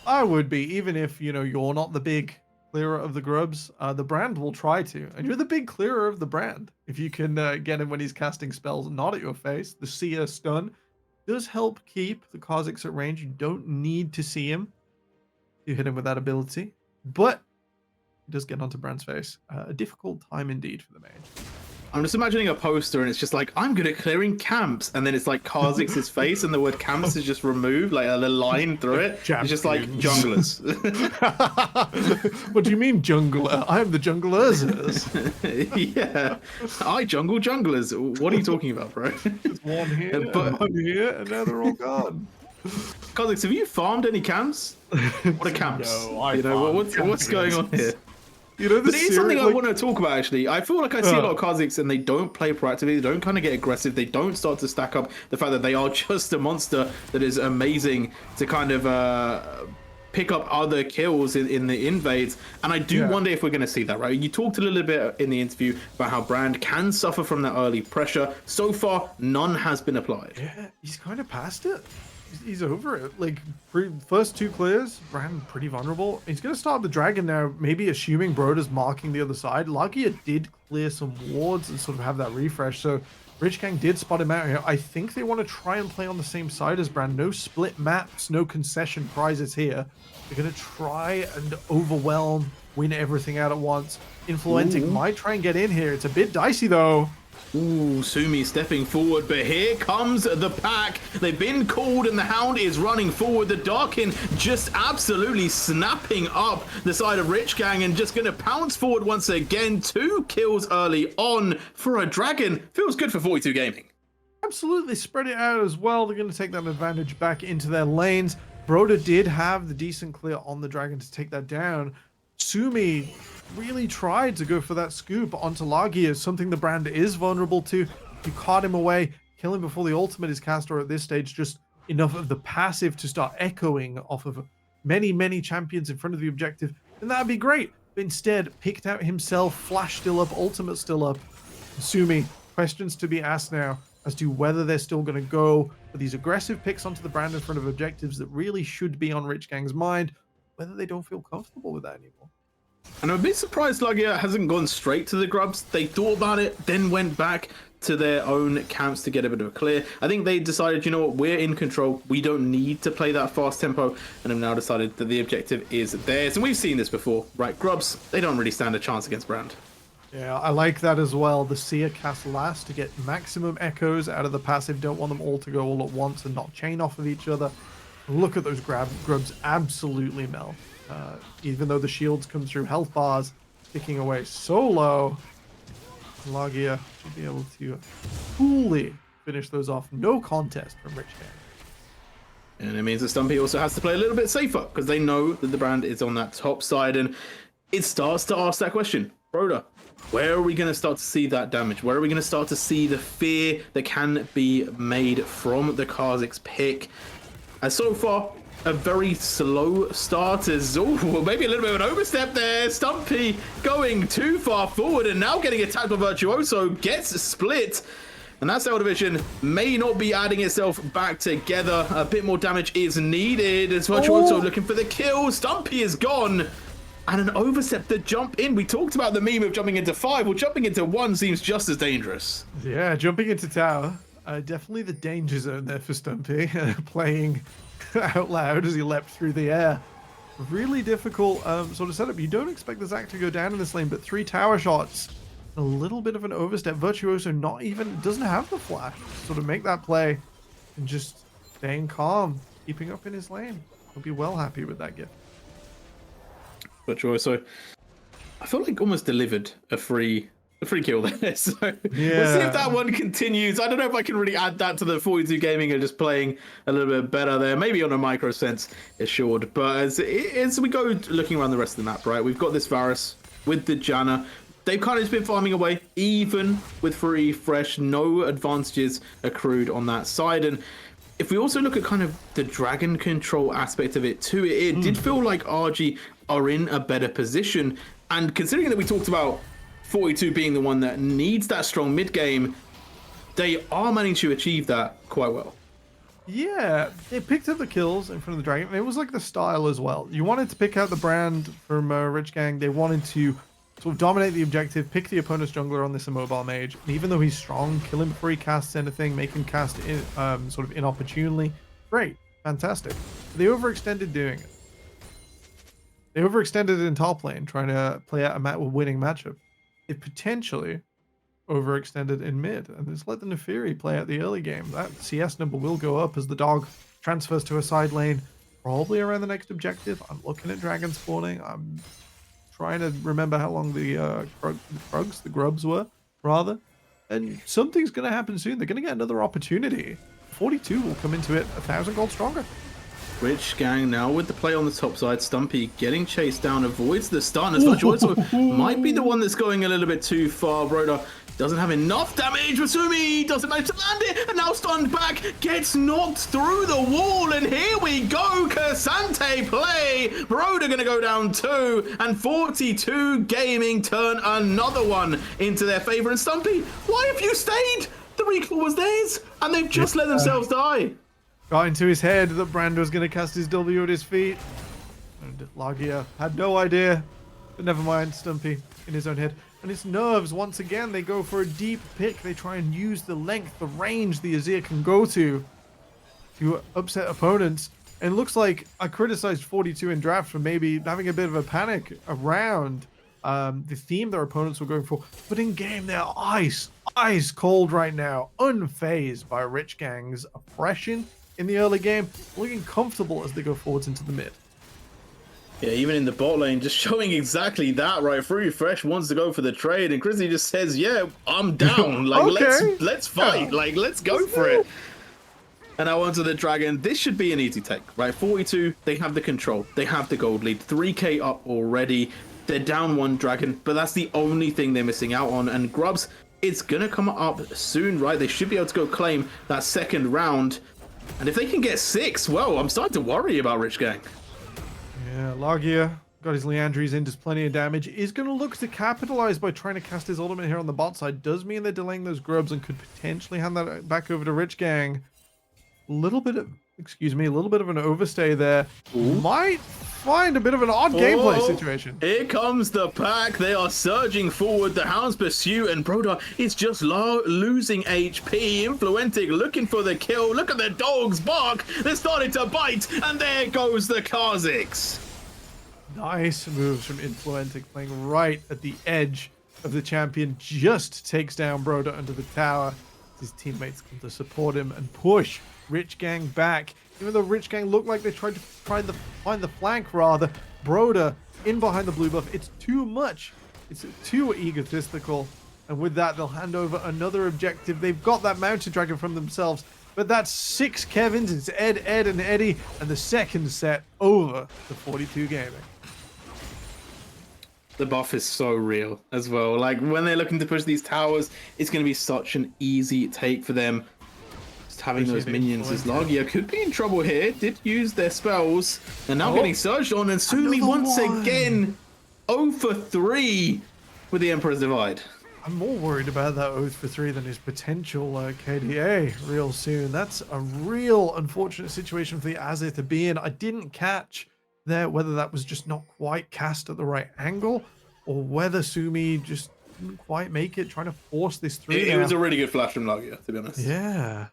I would be, even if, you know, you're not the big clearer of the grubs. The brand will try to, and you're the big clearer of the brand. If you can get him when he's casting spells not at your face, the Seer stun does help keep the Kha'Zix at range. You don't need to see him to hit him with that ability, but it does get onto Brand's face. A difficult time indeed for the mage. I'm just imagining a poster and it's just like, I'm good at clearing camps. And then it's like Kha'Zix's face and the word camps is just removed, like a little line through it. It's just like junglers. What do you mean jungler? I am the junglers. Yeah. I jungle junglers. What are you talking about, bro? There's one here, one here, and now they're all gone. Kha'Zix, have you farmed any camps? What are camps? No, you know, what's going on here? You know, but it is something I want to talk about, actually. I feel like I see a lot of Kha'Zix and they don't play proactively. They don't kind of get aggressive. They don't start to stack up the fact that they are just a monster that is amazing to kind of pick up other kills in the invades. And I do wonder if we're going to see that, right? You talked a little bit in the interview about how Brand can suffer from that early pressure. So far, none has been applied. Yeah, he's kind of past it. He's over it. Like, first two clears, Brand pretty vulnerable. He's going to start the dragon now, maybe assuming Broder's marking the other side. Lagia did clear some wards and sort of have that refresh, so Rich Gang did spot him out here. I think they want to try and play on the same side as Brand. No split maps, no concession prizes here. They're going to try and overwhelm, win everything out at once. Influencing might try and get in here. It's a bit dicey, though. Ooh, Sumi stepping forward, but here comes the pack. They've been called and the Hound is running forward. The Darkin just absolutely snapping up the side of Rich Gang and just going to pounce forward once again. 2 kills early on for a Dragon. Feels good for 42 Gaming. Absolutely, spread it out as well. They're going to take that advantage back into their lanes. Broder did have the decent clear on the Dragon to take that down. Sumi really tried to go for that scoop onto Lagia, something the Brand is vulnerable to. You caught him away, kill him before the ultimate is cast, or at this stage just enough of the passive to start echoing off of many champions in front of the objective, and that'd be great. But instead, picked out himself, flash still up, ultimate still up. Sumi, questions to be asked now as to whether they're still going to go for these aggressive picks onto the Brand in front of objectives that really should be on Rich Gang's mind, whether they don't feel comfortable with that anymore. And I'm a bit surprised Lagia hasn't gone straight to the grubs. They thought about it, then went back to their own camps to get a bit of a clear. I think they decided, you know what, we're in control. We don't need to play that fast tempo. And have now decided that the objective is theirs. And we've seen this before, right? Grubs, they don't really stand a chance against Brand. Yeah, I like that as well. The Seer cast last to get maximum echoes out of the passive. Don't want them all to go all at once and not chain off of each other. Look at those grubs absolutely melt. Even though the shields come through, health bars ticking away so low. Lagia should be able to coolly finish those off. No contest from Rich Gang. And it means that Stumpy also has to play a little bit safer because they know that the Brand is on that top side. And it starts to ask that question, Broder, where are we going to start to see that damage? Where are we going to start to see the fear that can be made from the Kha'Zix pick? And so far, a very slow start as, maybe a little bit of an overstep there. Stumpy going too far forward and now getting attacked by Virtuoso, gets split. And that Cell Division may not be adding itself back together. A bit more damage is needed as Virtuoso looking for the kill. Stumpy is gone. And an overstep to jump in. We talked about the meme of jumping into 5. Well, jumping into 1 seems just as dangerous. Yeah, jumping into tower. Definitely the danger zone there for Stumpy. Playing out loud as he leapt through the air. Really difficult sort of setup. You don't expect the Zac to go down in this lane, but 3 tower shots. A little bit of an overstep. Virtuoso doesn't have the flash to sort of make that play and just staying calm, keeping up in his lane. He'll be well happy with that gift. Virtuoso, I feel like almost delivered a free kill there. So Yeah. we'll see if that one continues. I don't know if I can really add that to the 42 gaming and just playing a little bit better there. Maybe on a micro sense, assured. But as we go looking around the rest of the map, right, we've got this Varus with the Janna. They've kind of just been farming away, even with free fresh, no advantages accrued on that side. And if we also look at kind of the dragon control aspect of it too, it did feel like RG are in a better position. And considering that we talked about 42 being the one that needs that strong mid game, they are managing to achieve that quite well. Yeah, they picked up the kills in front of the dragon. And it was like the style as well. You wanted to pick out the brand from Rich Gang. They wanted to sort of dominate the objective, pick the opponent's jungler on this immobile mage. And even though he's strong, kill him before he casts anything, make him cast sort of inopportunely. Great, fantastic. But they overextended doing it. They overextended in top lane, trying to play out a winning matchup. It potentially overextended in mid, and just let the Neferi play out the early game. That CS number will go up as the dog transfers to a side lane, probably around the next objective. I'm looking at dragon spawning. I'm trying to remember how long the grubs were, rather. And something's going to happen soon. They're going to get another opportunity. 42 will come into it 1,000 gold stronger. Rich Gang now with the play on the top side. Stumpy getting chased down, avoids the stun as much. Also might be the one that's going a little bit too far. Broda doesn't have enough damage. Rasumi doesn't manage to land it, and now stunned back, gets knocked through the wall, and here we go. Cassante play. Broda gonna go down 2, and 42 Gaming turn another one into their favor. And Stumpy, why have you stayed? The recall was theirs, and they've just let themselves die. Got into his head that Brando was going to cast his W at his feet. And Lagia had no idea. But never mind, Stumpy in his own head. And his nerves, once again, they go for a deep pick. They try and use the length, the range the Azir can go to upset opponents. And it looks like I criticized 42 in draft for maybe having a bit of a panic around the theme their opponents were going for. But in game, they're ice cold right now, unfazed by Rich Gang's oppression in the early game, looking comfortable as they go forwards into the mid. Yeah, even in the bot lane, just showing exactly that, right? Free Fresh wants to go for the trade, and Chrissy just says, yeah, I'm down. Like, Okay. let's fight. Like, let's go for it. And now onto the dragon. This should be an easy take, right? 42, they have the control. They have the gold lead. 3k up already. They're down 1 dragon, but that's the only thing they're missing out on. And Grubs, it's going to come up soon, right? They should be able to go claim that second round. And if they can get 6, well, I'm starting to worry about Rich Gang. Yeah, Lagia got his Leandries in, does plenty of damage. Is going to look to capitalize by trying to cast his ultimate here on the bot side. Does mean they're delaying those grubs and could potentially hand that back over to Rich Gang. A little bit of an overstay there. Ooh. Might find a bit of an odd gameplay situation. Here comes the pack. They are surging forward. The Hounds pursue, and Broda is just losing HP. Influentic looking for the kill. Look at the dogs bark. They're starting to bite, and there goes the Kha'Zix. Nice moves from Influentic, playing right at the edge of the champion. Just takes down Broda under the tower. His teammates come to support him and push Rich Gang back. Even though Rich Gang looked like they tried to find the flank, rather, Broda in behind the blue buff. It's too much. It's too egotistical. And with that, they'll hand over another objective. They've got that mounted dragon from themselves. But that's 6 Kevins. It's Ed, and Eddie. And the second set over to 42 Gaming. The buff is so real as well. Like, when they're looking to push these towers, it's going to be such an easy take for them. Having those minions as Lagia could be in trouble here. Did use their spells and now getting surged on, and Sumi once again 0 for 3 with the Emperor's Divide. I'm more worried about that 0 for 3 than his potential KDA real soon. That's a real unfortunate situation for the Azir to be in. I didn't catch there whether that was just not quite cast at the right angle or whether Sumi just didn't quite make it, trying to force this through. It was a really good flash from Lagia, to be honest. Yeah.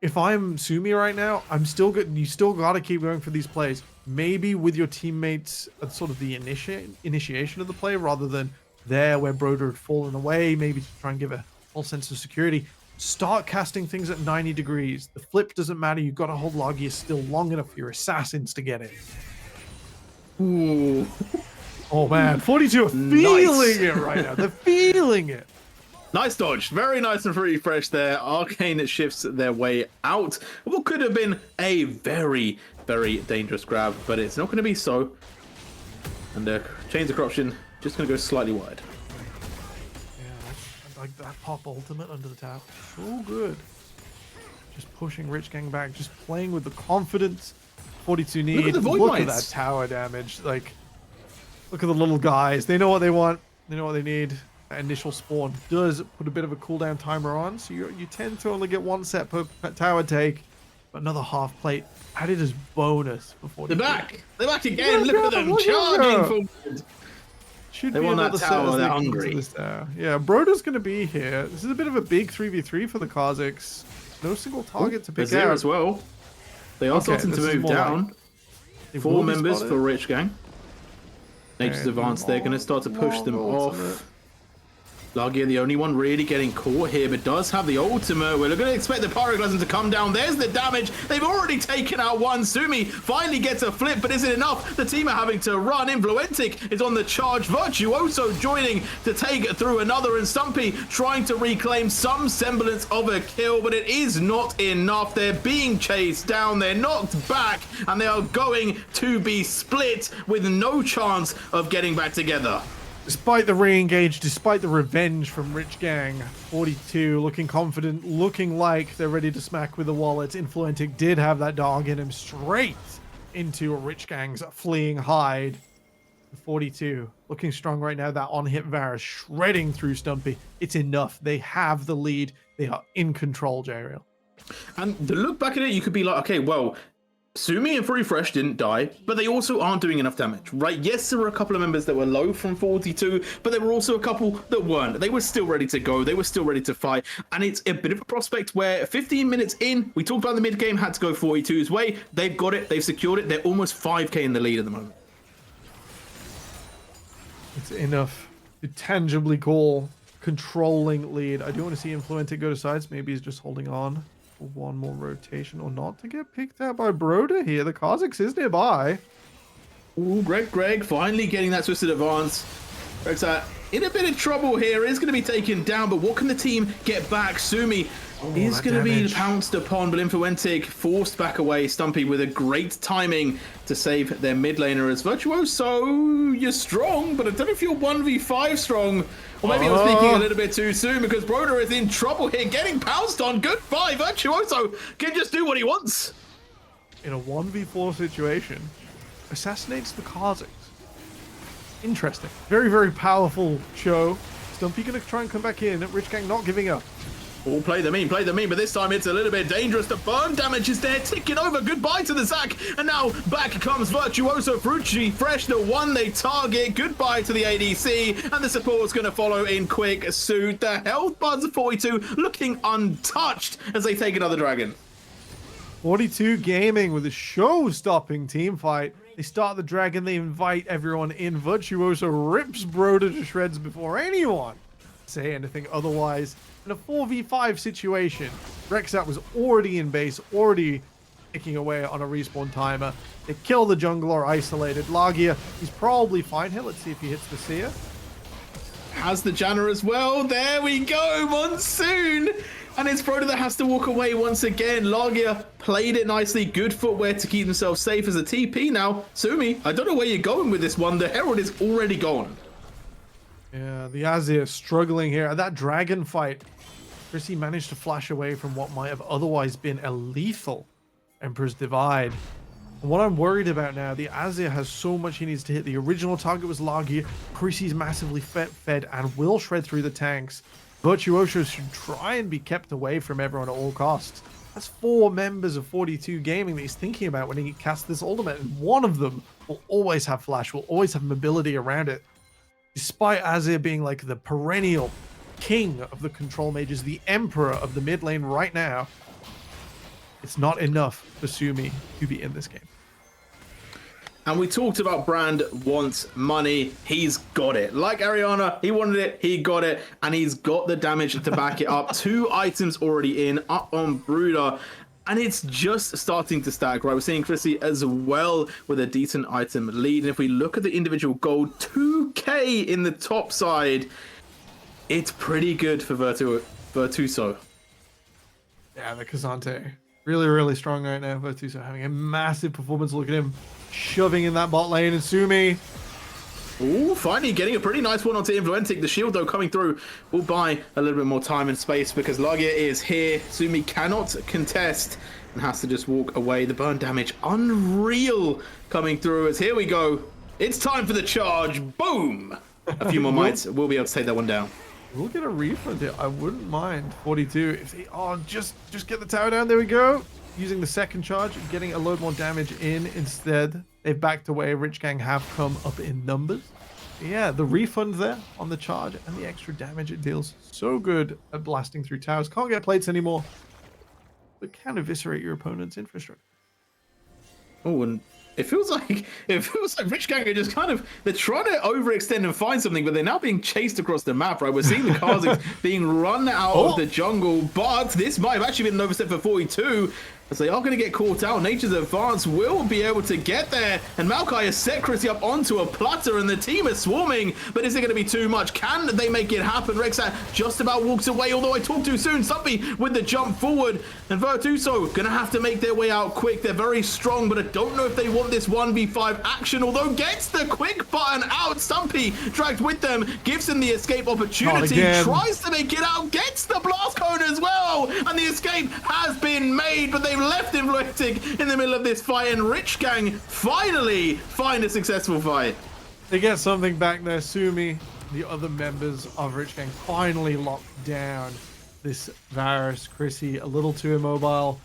if I'm Sumi right now, I'm still good. You still got to keep going for these plays. Maybe with your teammates at sort of the initiation of the play rather than there where Broder had fallen away, maybe to try and give a false sense of security. Start casting things at 90 degrees. The flip doesn't matter. You've got to hold Lagia still long enough for your assassins to get in. Ooh. Oh man, 42 are feeling it right now. They're feeling it. Nice dodge. Very nice and pretty fresh there. Arcane shifts their way out. What could have been a very, very dangerous grab, but it's not going to be so. And Chains of Corruption just going to go slightly wide. Yeah, like that pop ultimate under the tap. So good. Just pushing Rich Gang back, just playing with the confidence 42 need. Look at the Void Look at Mites. that tower damage. Like, look at the little guys. They know what they want. They know what they need. That initial spawn does put a bit of a cooldown timer on, so you tend to only get one set per tower take. But another half plate added as bonus before They're back. They're back again. Look at them charging forward. Should They be want another that set tower. as They're they come to hungry. this tower. Yeah, Broder's going to be here. This is a bit of a big 3v3 for the Kazakhs. No single target to pick Bazir out. as well. They are starting to this is move more down. like they 4 will be members spotted. for Rich Gang. Nature's And Advance, they're going to start to push them ultimate. off. Lagia, the only one really getting caught here, but does have the ultimate. We're going to expect the Pyroclasm to come down. There's the damage. They've already taken out one. Sumi finally gets a flip, but is it enough? The team are having to run. Influentic is on the charge. Virtuoso joining to take through another, and Stumpy trying to reclaim some semblance of a kill, but it is not enough. They're being chased down. They're knocked back, and they are going to be split with no chance of getting back together. Despite the re-engage, despite the revenge from Rich Gang, 42 looking confident, looking like they're ready to smack with the wallets. Influentic did have that dog in him straight into Rich Gang's fleeing hide. 42 looking strong right now. That on-hit Varus shredding through Stumpy. It's enough. They have the lead. They are in control, Jariel. And to look back at it, you could be like, okay, well, Sumi and Free Fresh didn't die, but they also aren't doing enough damage, right? Yes, there were a couple of members that were low from 42, but there were also a couple that weren't. They were still ready to go. They were still ready to fight. And it's a bit of a prospect where 15 minutes in, we talked about the mid game had to go 42's way. They've got it. They've secured it. They're almost 5k in the lead at the moment. It's enough to tangibly call controlling lead. I do want to see Influentic go to sides. Maybe he's just holding on for one more rotation or not to get picked out by Broder here. The Kazakhs is nearby. Ooh, Greg finally getting that Twisted Advance. Greg's in a bit of trouble here. Is going to be taken down, but what can the team get back? Sumi is going to be pounced upon, but Influentic forced back away. Stumpy with a great timing to save their mid laner as Virtuoso. You're strong, but I don't know if you're 1v5 strong. Or maybe I'm speaking a little bit too soon, because Broder is in trouble here, getting pounced on. Goodbye, Virtuoso can just do what he wants. In a 1v4 situation, assassinates the Kazakhs. Interesting. Very, very powerful show. Stumpy gonna try and come back in. Rich Gang not giving up. Oh, play them in, but this time it's a little bit dangerous. The burn damage is there, ticking over. Goodbye to the Zac, and now back comes Virtuoso. Fruity Fresh, the one they target. Goodbye to the ADC, and the support's going to follow in quick suit. The health bars of 42 looking untouched as they take another dragon. 42 Gaming with a show-stopping team fight. They start the dragon, they invite everyone in. Virtuoso rips Broder to shreds before anyone say anything otherwise. In a 4v5 situation, Rexat was already in base, already picking away on a respawn timer. They kill the jungler isolated. Lagia, he's probably fine here. Let's see if he hits the Seer. Has the Janna as well. There we go, Monsoon. And it's Broder that has to walk away once again. Lagia played it nicely. Good footwear to keep themselves safe as a TP now. Sumi, I don't know where you're going with this one. The Herald is already gone. Yeah, the Azir struggling here. That dragon fight, Chrissy managed to flash away from what might have otherwise been a lethal Emperor's Divide. And what I'm worried about now, the Azir has so much he needs to hit. The original target was Lagia. Chrissy's massively fed and will shred through the tanks. Virtuoso should try and be kept away from everyone at all costs. That's 4 members of 42 Gaming that he's thinking about when he casts this ultimate. And one of them will always have flash, will always have mobility around it. Despite Azir being like the perennial king of the control mages, the emperor of the mid lane right now, it's not enough for Sumi to be in this game. And we talked about Brand wants money. He's got it. Like Ariana, he wanted it, he got it, and he's got the damage to back it up. 2 items already in, up on Brooder. And it's just starting to stack, right? We're seeing Chrissy as well with a decent item lead. And if we look at the individual gold, 2K in the top side, it's pretty good for Virtuoso. Yeah, the Kazante. Really, really strong right now. Virtuoso having a massive performance. Look at him shoving in that bot lane. And Sumi. Ooh, finally getting a pretty nice one onto Influentic. The shield, though, coming through will buy a little bit more time and space because Lagia is here. Sumi cannot contest and has to just walk away. The burn damage, unreal, coming through as here we go. It's time for the charge. Boom! A few more mites. We'll be able to take that one down. We'll get a refund here. I wouldn't mind 42 if they just get the tower down. There we go. Using the second charge, getting a load more damage in instead. They've backed away. Rich Gang have come up in numbers. Yeah, the refund there on the charge and the extra damage it deals. So good at blasting through towers. Can't get plates anymore, but can eviscerate your opponent's infrastructure. Oh, and it feels like Rich Gang are just kind of, they're trying to overextend and find something, but they're now being chased across the map, right? We're seeing the Kha'Zix being run out of the jungle, but this might have actually been an overstep for 42. As they are going to get caught out. Nature's Advance will be able to get there, and Maokai has set Chrissy up onto a platter, and the team is swarming, but is it going to be too much? Can they make it happen? Rexat just about walks away, although I talked too soon. Stumpy with the jump forward, and Virtuoso going to have to make their way out quick. They're very strong, but I don't know if they want this 1v5 action, although gets the quick button out. Stumpy dragged with them, gives him the escape opportunity, tries to make it out, gets the blast cone as well, and the escape has been made, but they've left Influentic in the middle of this fight, and Rich Gang finally find a successful fight. They get something back there. Sumi, the other members of Rich Gang, finally locked down this Varus. Chrissy a little too immobile.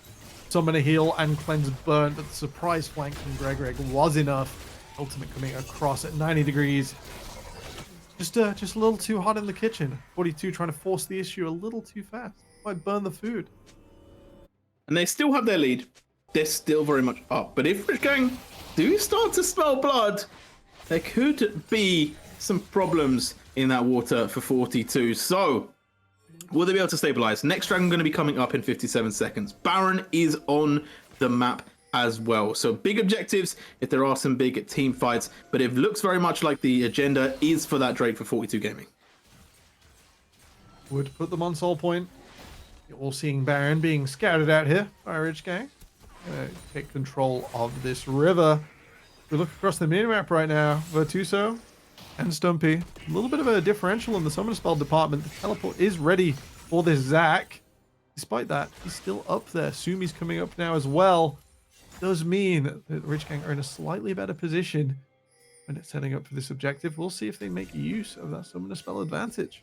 Summon a heal and cleanse burn, but the surprise flank from Greg was enough. Ultimate coming across at 90 degrees. Just a little too hot in the kitchen. 42 trying to force the issue a little too fast. Might burn the food. And they still have their lead. They're still very much up. But if Rich Gang do start to smell blood, there could be some problems in that water for 42. So, will they be able to stabilize? Next dragon going to be coming up in 57 seconds. Baron is on the map as well. So, big objectives if there are some big team fights. But it looks very much like the agenda is for that Drake for 42 Gaming. Would put them on soul point. You're all seeing Baron being scouted out here by Rich Gang. Gonna take control of this river. We look across the minimap right now. Virtuoso and Stumpy. A little bit of a differential in the summon spell department. The teleport is ready for this Zac. Despite that, he's still up there. Sumi's coming up now as well. Does mean that Rich Gang are in a slightly better position when it's setting up for this objective. We'll see if they make use of that summoner spell advantage.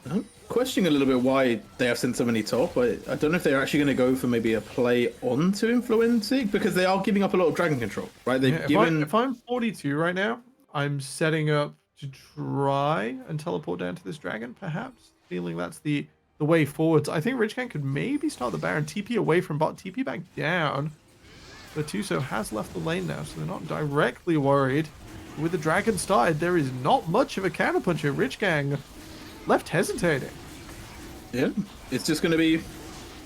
I'm questioning a little bit why they have sent so many top. I don't know if they're actually going to go for maybe a play onto Influentic, because they are giving up a lot of dragon control, right? They've given. If I'm 42 right now, I'm setting up to try and teleport down to this dragon, perhaps. Feeling that's the way forward. I think Rich Gang could maybe start the Baron, TP away from bot, TP back down. Virtuoso has left the lane now, so they're not directly worried. With the dragon started, there is not much of a counterpunch here. Rich Gang left hesitating. Yeah, it's just going to be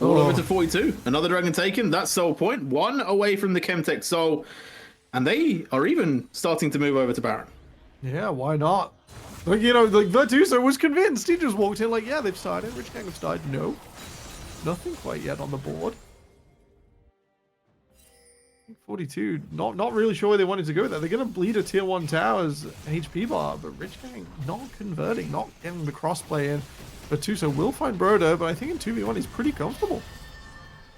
all over to 42. Another dragon taken. That's soul point. One away from the Chemtech soul. And they are even starting to move over to Baron. Yeah, why not? Like, you know, like Virtuoso was convinced. He just walked in like, yeah, they've started. Rich Gang have started. No. Nothing quite yet on the board. 42, not really sure where they wanted to go with that. They're going to bleed a tier 1 tower's HP bar, but Rich Gang not converting, not getting the crossplay in. Virtuoso will find Broder, but I think in 2v1 he's pretty comfortable.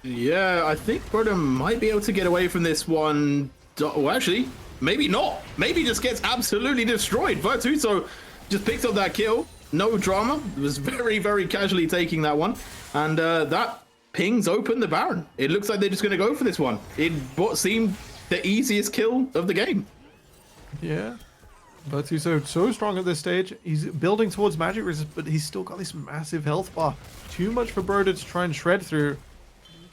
Yeah, I think Broder might be able to get away from this one. Well, actually, maybe not. Maybe just gets absolutely destroyed. Virtuoso just picked up that kill. No drama. It was very, very casually taking that one. And that pings open the Baron. It looks like they're just going to go for this one. It what seemed the easiest kill of the game. Yeah. Virtuoso so strong at this stage. He's building towards magic resist, but he's still got this massive health bar. Too much for Broder to try and shred through.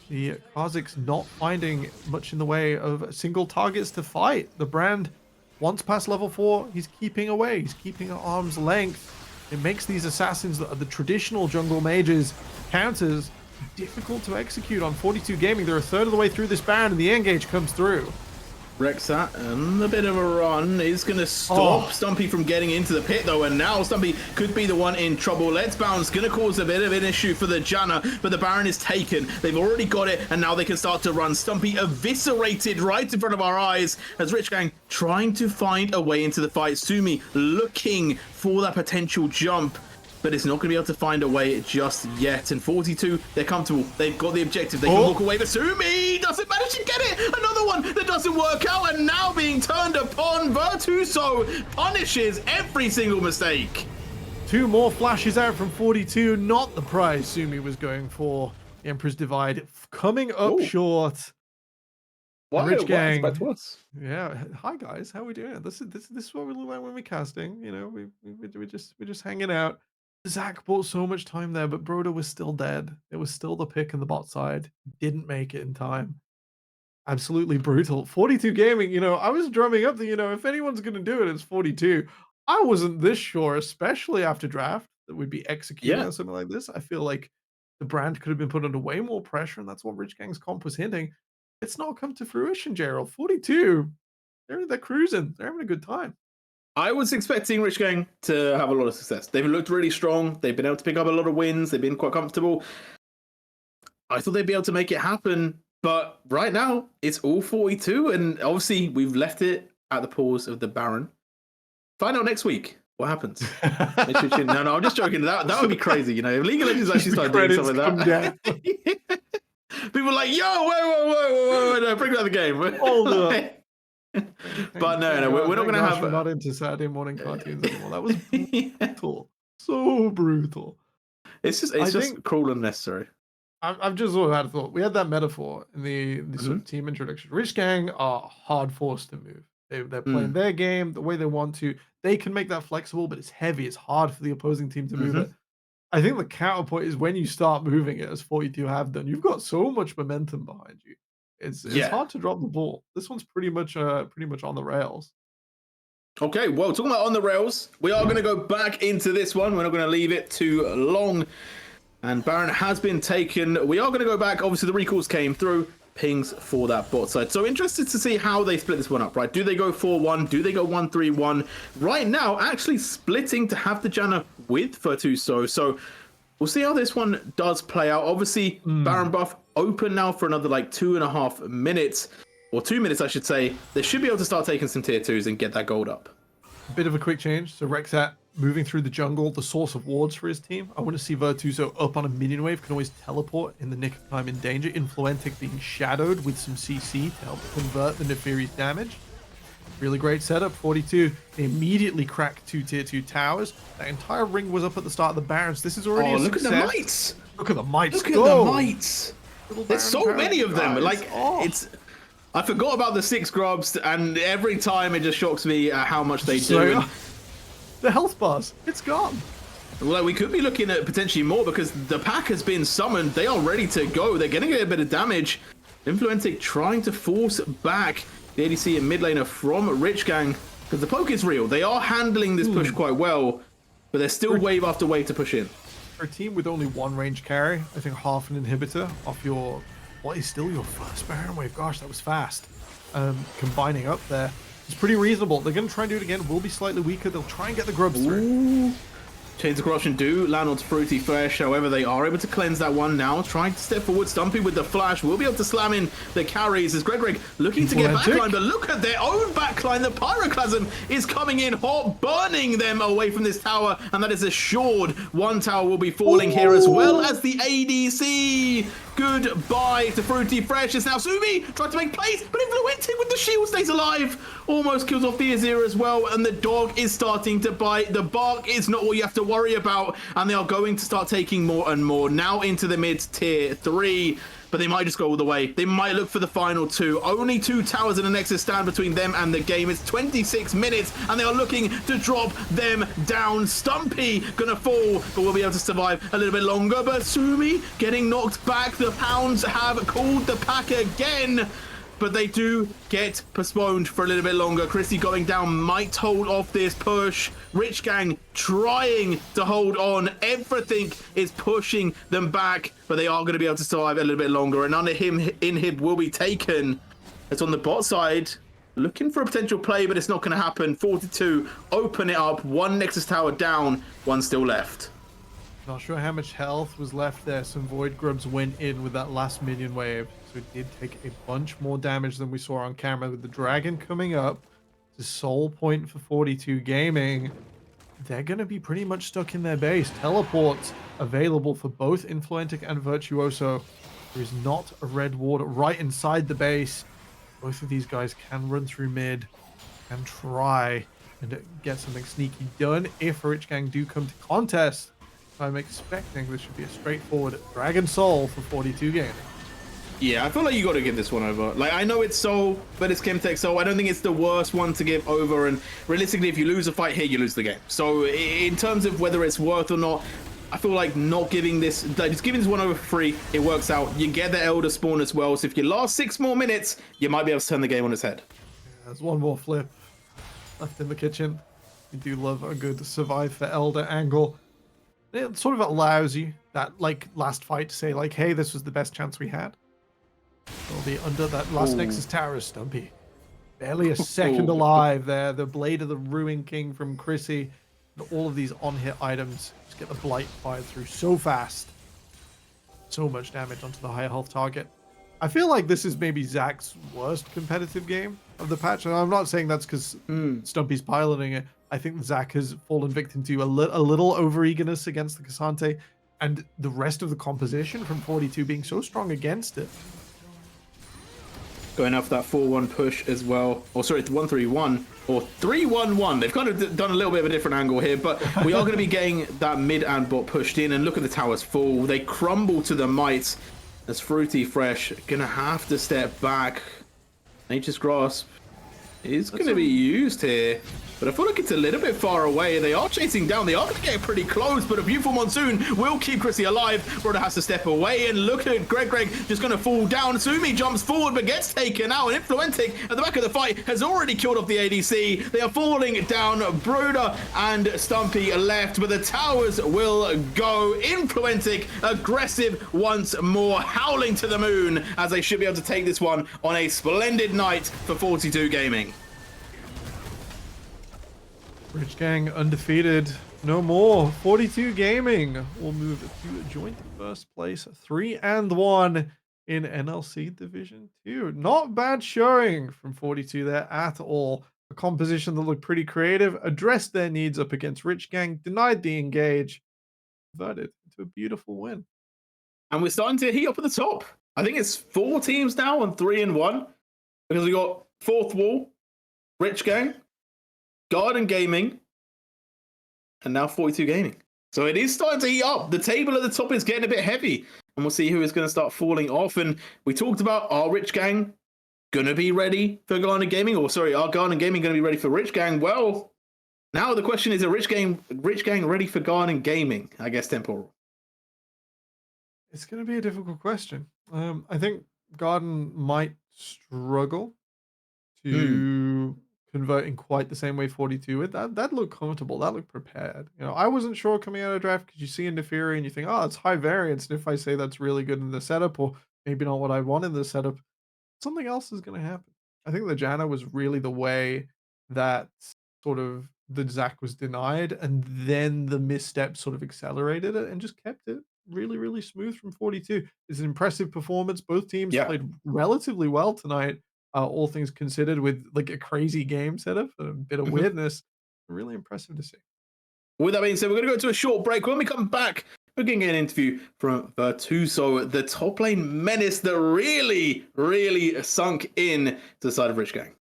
The Kazakhs not finding much in the way of single targets to fight. The Brand, once past level 4, he's keeping away. He's keeping at arm's length. It makes these assassins that are the traditional jungle mages counters difficult to execute on 42 Gaming. They're a third of the way through this Baron, and the engage comes through. Rexat, and a bit of a run is going to stop Stumpy from getting into the pit, though, and now Stumpy could be the one in trouble. Let's Bounce, going to cause a bit of an issue for the Janna, but the Baron is taken. They've already got it, and now they can start to run. Stumpy eviscerated right in front of our eyes as Rich Gang trying to find a way into the fight. Sumi looking for that potential jump, but it's not going to be able to find a way just yet. And 42, they're comfortable. They've got the objective. They can walk away, but Sumi doesn't manage to get it. Another one that doesn't work out, and now being turned upon. Virtuoso punishes every single mistake. 2 more flashes out from 42. Not the prize Sumi was going for. The Emperor's Divide coming up short. Rich Gang. Back to us. Yeah. Hi guys. How are we doing? This is what we look like when we're casting. You know, we're just hanging out. Zach bought so much time there, but Broda was still dead. It was still the pick in the bot side. Didn't make it in time. Absolutely brutal. 42 Gaming, you know, I was drumming up that, you know, if anyone's going to do it, it's 42. I wasn't this sure, especially after draft, that we'd be executing on something like this. I feel like the Brand could have been put under way more pressure, and that's what Rich Gang's comp was hinting. It's not come to fruition, Gerald. 42, they're cruising. They're having a good time. I was expecting Rich Gang to have a lot of success. They've looked really strong. They've been able to pick up a lot of wins. They've been quite comfortable. I thought they'd be able to make it happen, but right now it's all 42, and obviously we've left it at the pause of the Baron. Find out next week what happens. No, I'm just joking. That would be crazy. You know, if League of Legends actually started doing something like that. People are like, yo, whoa, no, bring back the game. Hold up. But no, we're not going to have. We're not into Saturday morning cartoons anymore. That was brutal, so brutal. It's just cruel and necessary. I've just sort of had a thought. We had that metaphor in the sort of team introduction. Rich Gang are hard forced to move. They're playing their game the way they want to. They can make that flexible, but it's heavy. It's hard for the opposing team to move it. I think the counterpoint is when you start moving it, as 42 have done, you've got so much momentum behind you. It's hard to drop the ball. This one's pretty much on the rails. Okay, well, talking about on the rails, we are going to go back into this one. We're not going to leave it too long. And Baron has been taken. We are going to go back. Obviously, the recalls came through. Pings for that bot side. So interested to see how they split this one up, right? Do they go 4-1? Do they go 1-3-1? Right now, actually splitting to have the Janna with Virtuoso. So we'll see how this one does play out. Obviously, Baron buff open now for another like 2.5 minutes, or 2 minutes, I should say. They should be able to start taking some tier 2s and get that gold up. Bit of a quick change. So Rexat moving through the jungle, the source of wards for his team. I want to see Virtuoso up on a minion wave, can always teleport in the nick of time in danger. Influentic being shadowed with some CC to help convert the Nefari's damage. Really great setup. 42, they immediately crack 2 tier 2 towers. That entire ring was up at the start of the Barons. This is already a success. Look at the mites! Look at the mites. Look at the mites! There's so many of them. Like, I forgot about the 6 grubs, and every time it just shocks me at how much they do. The health bars, it's gone. Well, we could be looking at potentially more because the pack has been summoned. They are ready to go. They're going to get a bit of damage. Influentic trying to force back the ADC and mid laner from Rich Gang because the poke is real. They are handling this push quite well, but there's still wave after wave to push in. For a team with only 1 range carry, I think half an inhibitor off your, what is still your first Baron wave. Gosh, that was fast. Combining up there. It's pretty reasonable. They're going to try and do it again. Will be slightly weaker. They'll try and get the grubs through. Chains of Corruption do land onto Fruity Flesh. However, they are able to cleanse that one now. Trying to step forward. Stumpy with the flash. Will be able to slam in the carries as Greg looking to get backline. But look at their own backline. The Pyroclasm is coming in hot, burning them away from this tower. And that is assured. One tower will be falling here as well as the ADC. Goodbye to Fruity Fresh. It's now Sumi tried to make plays, but Influentic with the shield stays alive. Almost kills off the Azir as well. And the dog is starting to bite. The bark is not all you have to worry about. And they are going to start taking more and more. Now into the mid tier 3. but they might just go all the way. They might look for the final 2. Only 2 towers and a Nexus stand between them and the game. It's 26 minutes, and they are looking to drop them down. Stumpy gonna fall, but we'll be able to survive a little bit longer. But Sumi getting knocked back. The Hounds have called the pack again, but they do get postponed for a little bit longer. Chrissy going down might hold off this push. Rich Gang trying to hold on. Everything is pushing them back, but they are going to be able to survive a little bit longer. And under him, inhib will be taken. It's on the bot side, looking for a potential play, but it's not going to happen. 42 open it up. 1 Nexus tower down, 1 still left. Not sure how much health was left there. Some Void Grubs went in with that last minion wave, so it did take a bunch more damage than we saw on camera. With the Dragon coming up, the sole point for 42 Gaming, they're going to be pretty much stuck in their base. Teleports available for both Influentic and Virtuoso. There is not a red ward right inside the base. Both of these guys can run through mid and try and get something sneaky done if Rich Gang do come to contest. I'm expecting this should be a straightforward Dragon Soul for 42 Gaming. Yeah, I feel like you got to give this one over. Like, I know it's Soul, but it's Chemtech Soul. I don't think it's the worst one to give over. And realistically, if you lose a fight here, you lose the game. So in terms of whether it's worth or not, I feel like not giving this, like just giving this one over for free, it works out. You get the Elder Spawn as well. So if you last 6 more minutes, you might be able to turn the game on its head. Yeah, there's one more flip left in the kitchen. You do love a good survive for Elder angle. It sort of allows you that, like, last fight to say, like, hey, this was the best chance we had. It'll be under that last Nexus Tower is Stumpy. Barely a second alive there. The Blade of the Ruin King from Chrissy. And all of these on-hit items just get the Blight fired through so fast. So much damage onto the higher health target. I feel like this is maybe Zach's worst competitive game of the patch. And I'm not saying that's because Stumpy's piloting it. I think Zach has fallen victim to a little over-eagerness against the Cassante, and the rest of the composition from 42 being so strong against it. Going after that 4-1 push as well. Or sorry, 1-3-1 or 3-1-1. They've kind of done a little bit of a different angle here, but we are going to be getting that mid and bot pushed in, and look at the towers fall. They crumble to the might as Fruity Fresh going to have to step back. Nature's Grasp is going to be used here, but I feel like it's a little bit far away. They are chasing down. They are going to get pretty close, but a beautiful monsoon will keep Chrissy alive. Broda has to step away, and look at Greg just going to fall down. Sumi jumps forward, but gets taken out, and Influentic at the back of the fight has already killed off the ADC. They are falling down. Broda and Stumpy left, but the towers will go. Influentic aggressive once more, howling to the moon, as they should be able to take this one on a splendid night for 42 Gaming. Rich Gang undefeated. No more. 42 Gaming will move to joint first place. 3-1 in NLC Division 2. Not bad showing from 42 there at all. A composition that looked pretty creative. Addressed their needs up against Rich Gang. Denied the engage. Converted into a beautiful win. And we're starting to heat up at the top. I think it's 4 teams now on 3-1. Because we got Fourth Wall, Rich Gang, Garden Gaming, and now 42 Gaming. So it is starting to heat up. The table at the top is getting a bit heavy, and we'll see who is going to start falling off. And we talked about, are Rich Gang going to be ready for Garden Gaming? Or sorry, are Garden Gaming going to be ready for Rich Gang? Well, now the question is, are Rich Gang ready for Garden Gaming? I guess Temporal. It's going to be a difficult question. I think Garden might struggle to convert in quite the same way 42 would. That looked comfortable. That looked prepared. You know, I wasn't sure coming out of draft because you see Indiferi and you think, oh, it's high variance. And if I say that's really good in the setup, or maybe not what I want in the setup, something else is going to happen. I think the Janna was really the way that sort of the Zach was denied, and then the misstep sort of accelerated it and just kept it really, really smooth from 42. It's an impressive performance. Both teams played relatively well tonight. All things considered, with like a crazy game setup, a bit of weirdness. Really impressive to see. With that being said, we're going to go to a short break. When we come back, we're going to get an interview from Virtuoso, the top lane menace that really, really sunk in to the side of Rich Gang.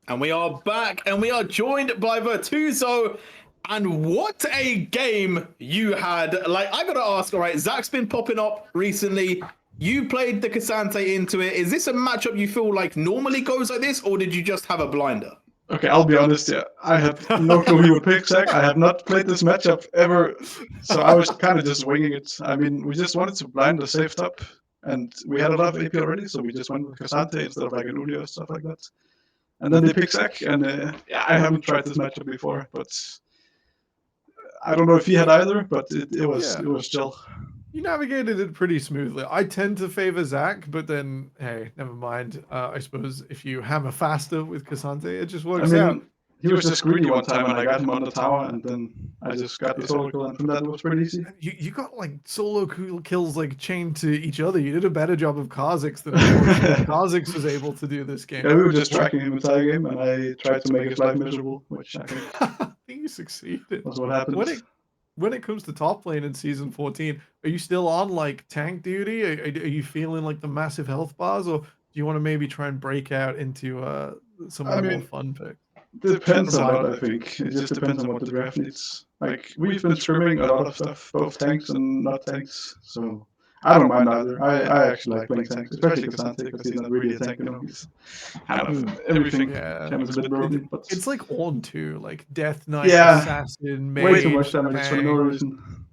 And we are back, and we are joined by Virtuso. And what a game you had. Like, I gotta ask, all right, Zach's been popping up recently. You played the Cassante into it. Is this a matchup you feel like normally goes like this, or did you just have a blinder? Okay, I'll be honest, yeah. I had no clue he would pick Zach. I have not played this matchup ever, so I was kind of just winging it. I mean, we just wanted to blind the safe top, and we had a lot of AP already, so we just went with Cassante instead of like an Ulia or stuff like that. And then they pick Zach, and yeah, I haven't tried this matchup before, but I don't know if he had either, but it was chill. You navigated it pretty smoothly. I tend to favor Zach, but then, hey, never mind. I suppose if you hammer faster with Cassante, it just works out. He was just greedy one time, and I got him on the tower, and then I just got the solo kill, and from that it was pretty easy. You got like solo kills like chained to each other. You did a better job of Kha'Zix than Kha'Zix was able to do this game. Yeah, we were just tracking him entire game, and I tried to make his life miserable, which I think you succeeded. That's what happened. When it comes to top lane in season 14, are you still on like tank duty? Are you feeling like the massive health bars, or do you want to maybe try and break out into some of the more fun picks? Depends a lot, I think. It just depends on what the draft needs. Like, we've been scrimming a lot of stuff, both tanks and not tanks, so I don't mind either. I actually like playing tanks, especially Cassante, because he's not really a tank, you know. He's kind of everything. Kind of a bit broken, but it's like on too, like Death Knight, Assassin, Mage, way too much damage for no reason.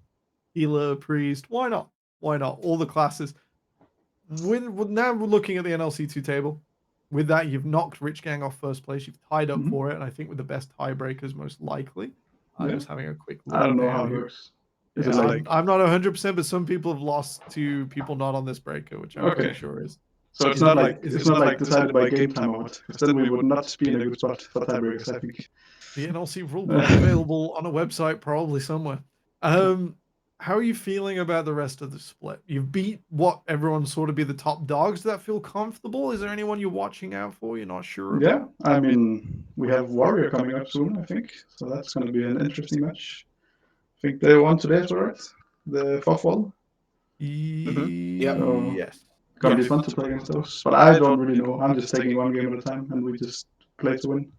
Healer, Priest. Why not? Why not? All the classes. Now we're looking at the NLC2 table. With that, you've knocked Rich Gang off first place. You've tied up for it, and I think with the best tiebreakers, most likely. I'm just having a quick look. I don't know how it works. I'm not 100%, but some people have lost to people not on this breaker, which I'm pretty sure is. So it's not like decided by game time or what? Because then we would not be in a good spot for tiebreakers, I think. The NLC rulebook available on a website, probably somewhere. How are you feeling about the rest of the split? You've beat what everyone sort of be the top dogs. Does that feel comfortable? Is there anyone you're watching out for? You're not sure about? Yeah, I mean, we have Warrior coming up soon, I think. So that's going to be an interesting match. I think they won today, right? The fourth wall. Yeah. So Yes. Gonna be fun to play against those. But I don't really know. I'm just taking one game at a time, and we just play to win.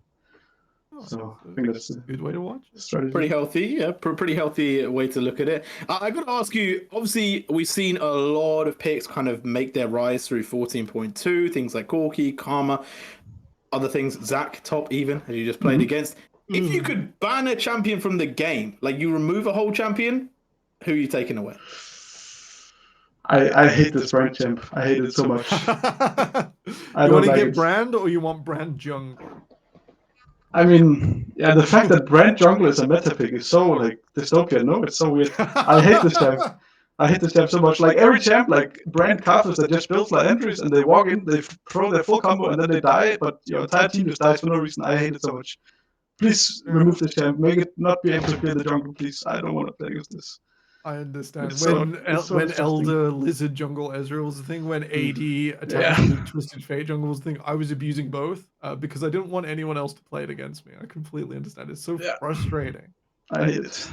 So I think that's a good way to watch. Strategy. Pretty healthy, yeah. Pretty healthy way to look at it. I got to ask you. Obviously, we've seen a lot of picks kind of make their rise through 14.2. Things like Corki, Karma, other things. Zach top even as you just played against. If you could ban a champion from the game, like you remove a whole champion, who are you taking away? I hate this Brand champ. I hate it so much. You want to get Brand, or you want Brand jungle? I mean, yeah, the fact that Brand jungle is a meta pick is so like dystopian. No, it's so weird. I hate this champ. I hate this champ so much. Like every champ, like Brand Carthus that just builds like entries and they walk in, they throw their full combo and then they die, but your entire team just dies for no reason. I hate it so much. Please remove this champ. Make it not be able to clear the jungle, please. I don't want to play against this. I understand. It's When Elder Lizard Jungle Ezreal was the thing, when AD attacked the Twisted Fate Jungle was the thing, I was abusing both because I didn't want anyone else to play it against me. I completely understand. It's so frustrating. I hate it.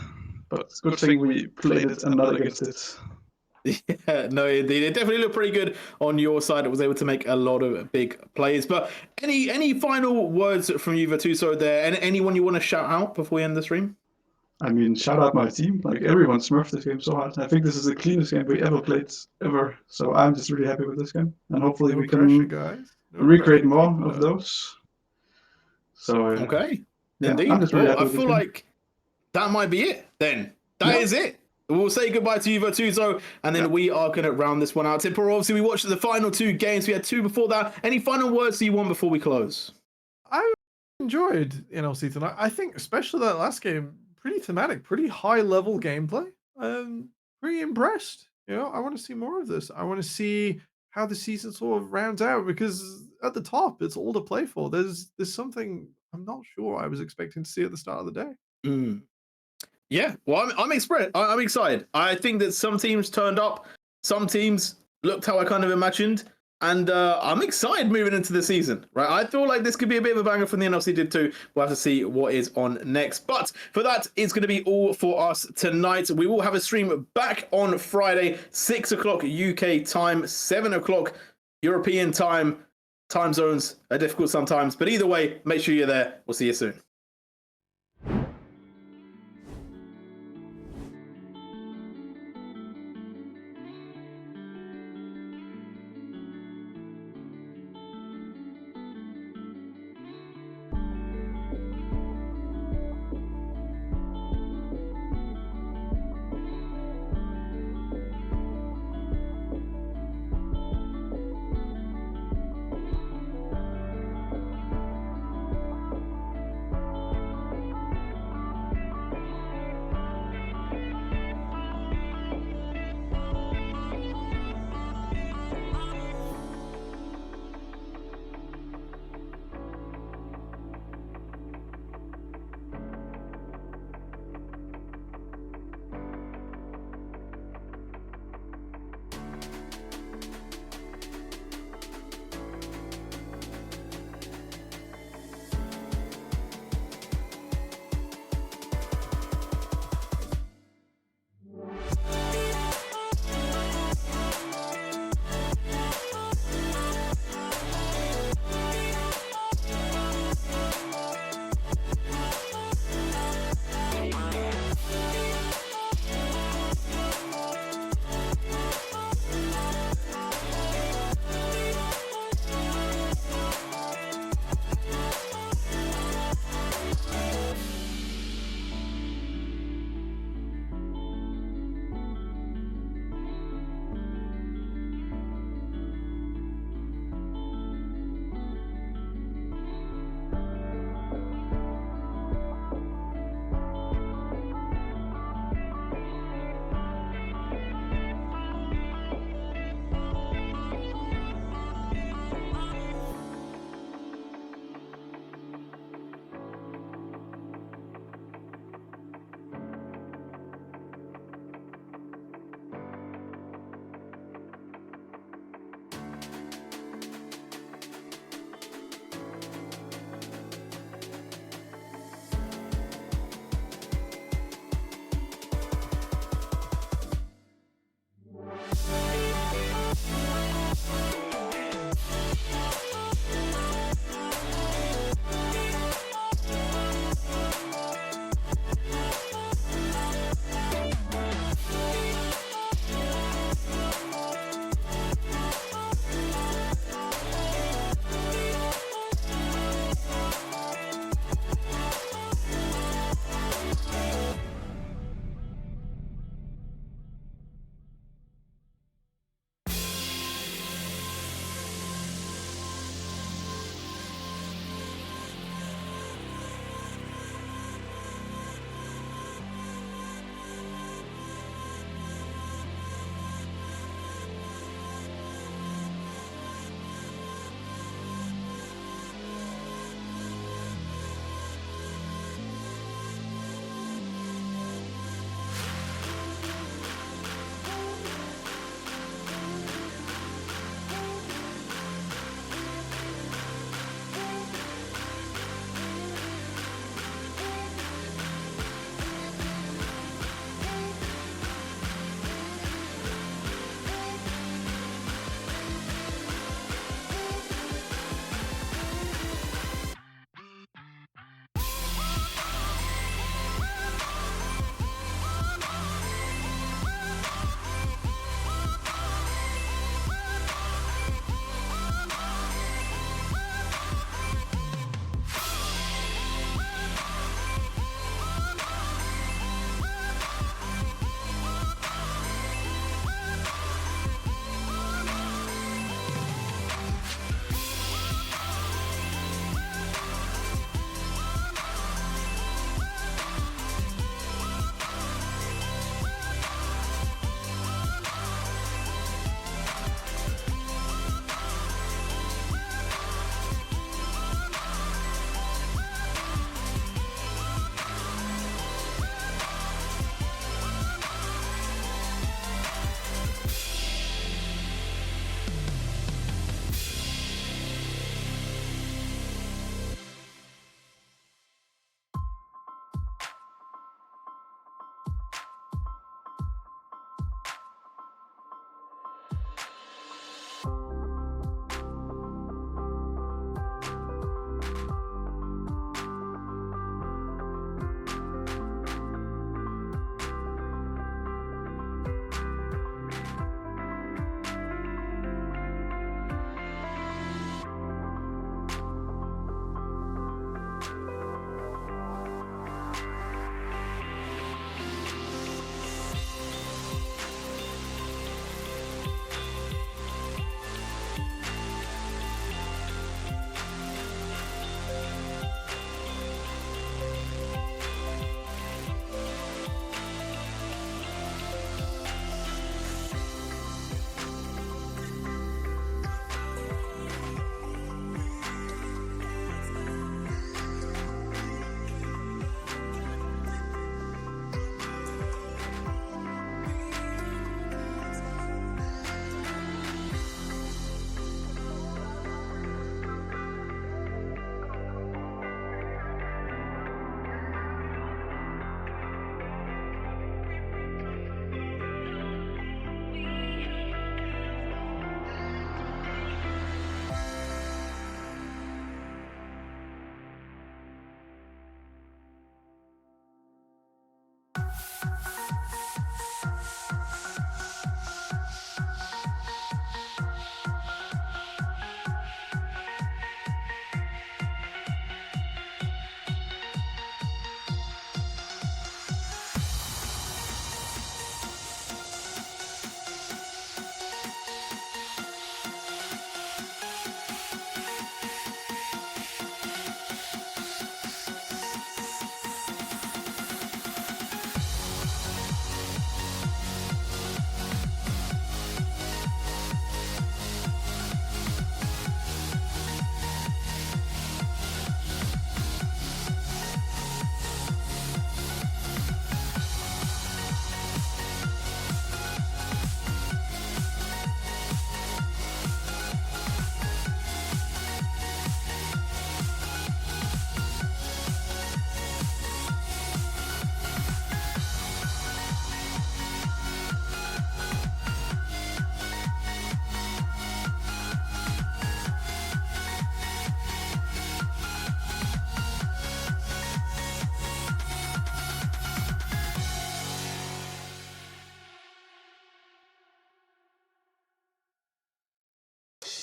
But it's a good thing we played it and not against it. Yeah, no, indeed. It definitely looked pretty good on your side. It was able to make a lot of big plays. But any final words from you, Virtuso, there? And anyone you want to shout out before we end the stream? I mean, shout out my team. Like, everyone smurfed this game so hard. I think this is the cleanest game we ever played, ever. So I'm just really happy with this game. And hopefully we can recreate more of those. So, okay. Yeah, indeed. Well, I feel like that might be it then. That is it. We'll say goodbye to you, Virtuso, and then we are going to round this one out. Tipper, obviously, we watched the final two games. We had two before that. Any final words do you want before we close? I enjoyed NLC tonight. I think especially that last game, pretty thematic, pretty high-level gameplay. Pretty impressed. You know, I want to see more of this. I want to see how the season sort of rounds out, because at the top, it's all to play for. There's something I'm not sure I was expecting to see at the start of the day. Yeah, well, I'm excited. I think that some teams turned up, some teams looked how I kind of imagined. And I'm excited moving into the season, right? I feel like this could be a bit of a banger from the NLC did too. We'll have to see what is on next. But for that, it's going to be all for us tonight. We will have a stream back on Friday, 6 o'clock UK time, 7 o'clock European time. Time zones are difficult sometimes. But either way, make sure you're there. We'll see you soon.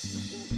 Bye.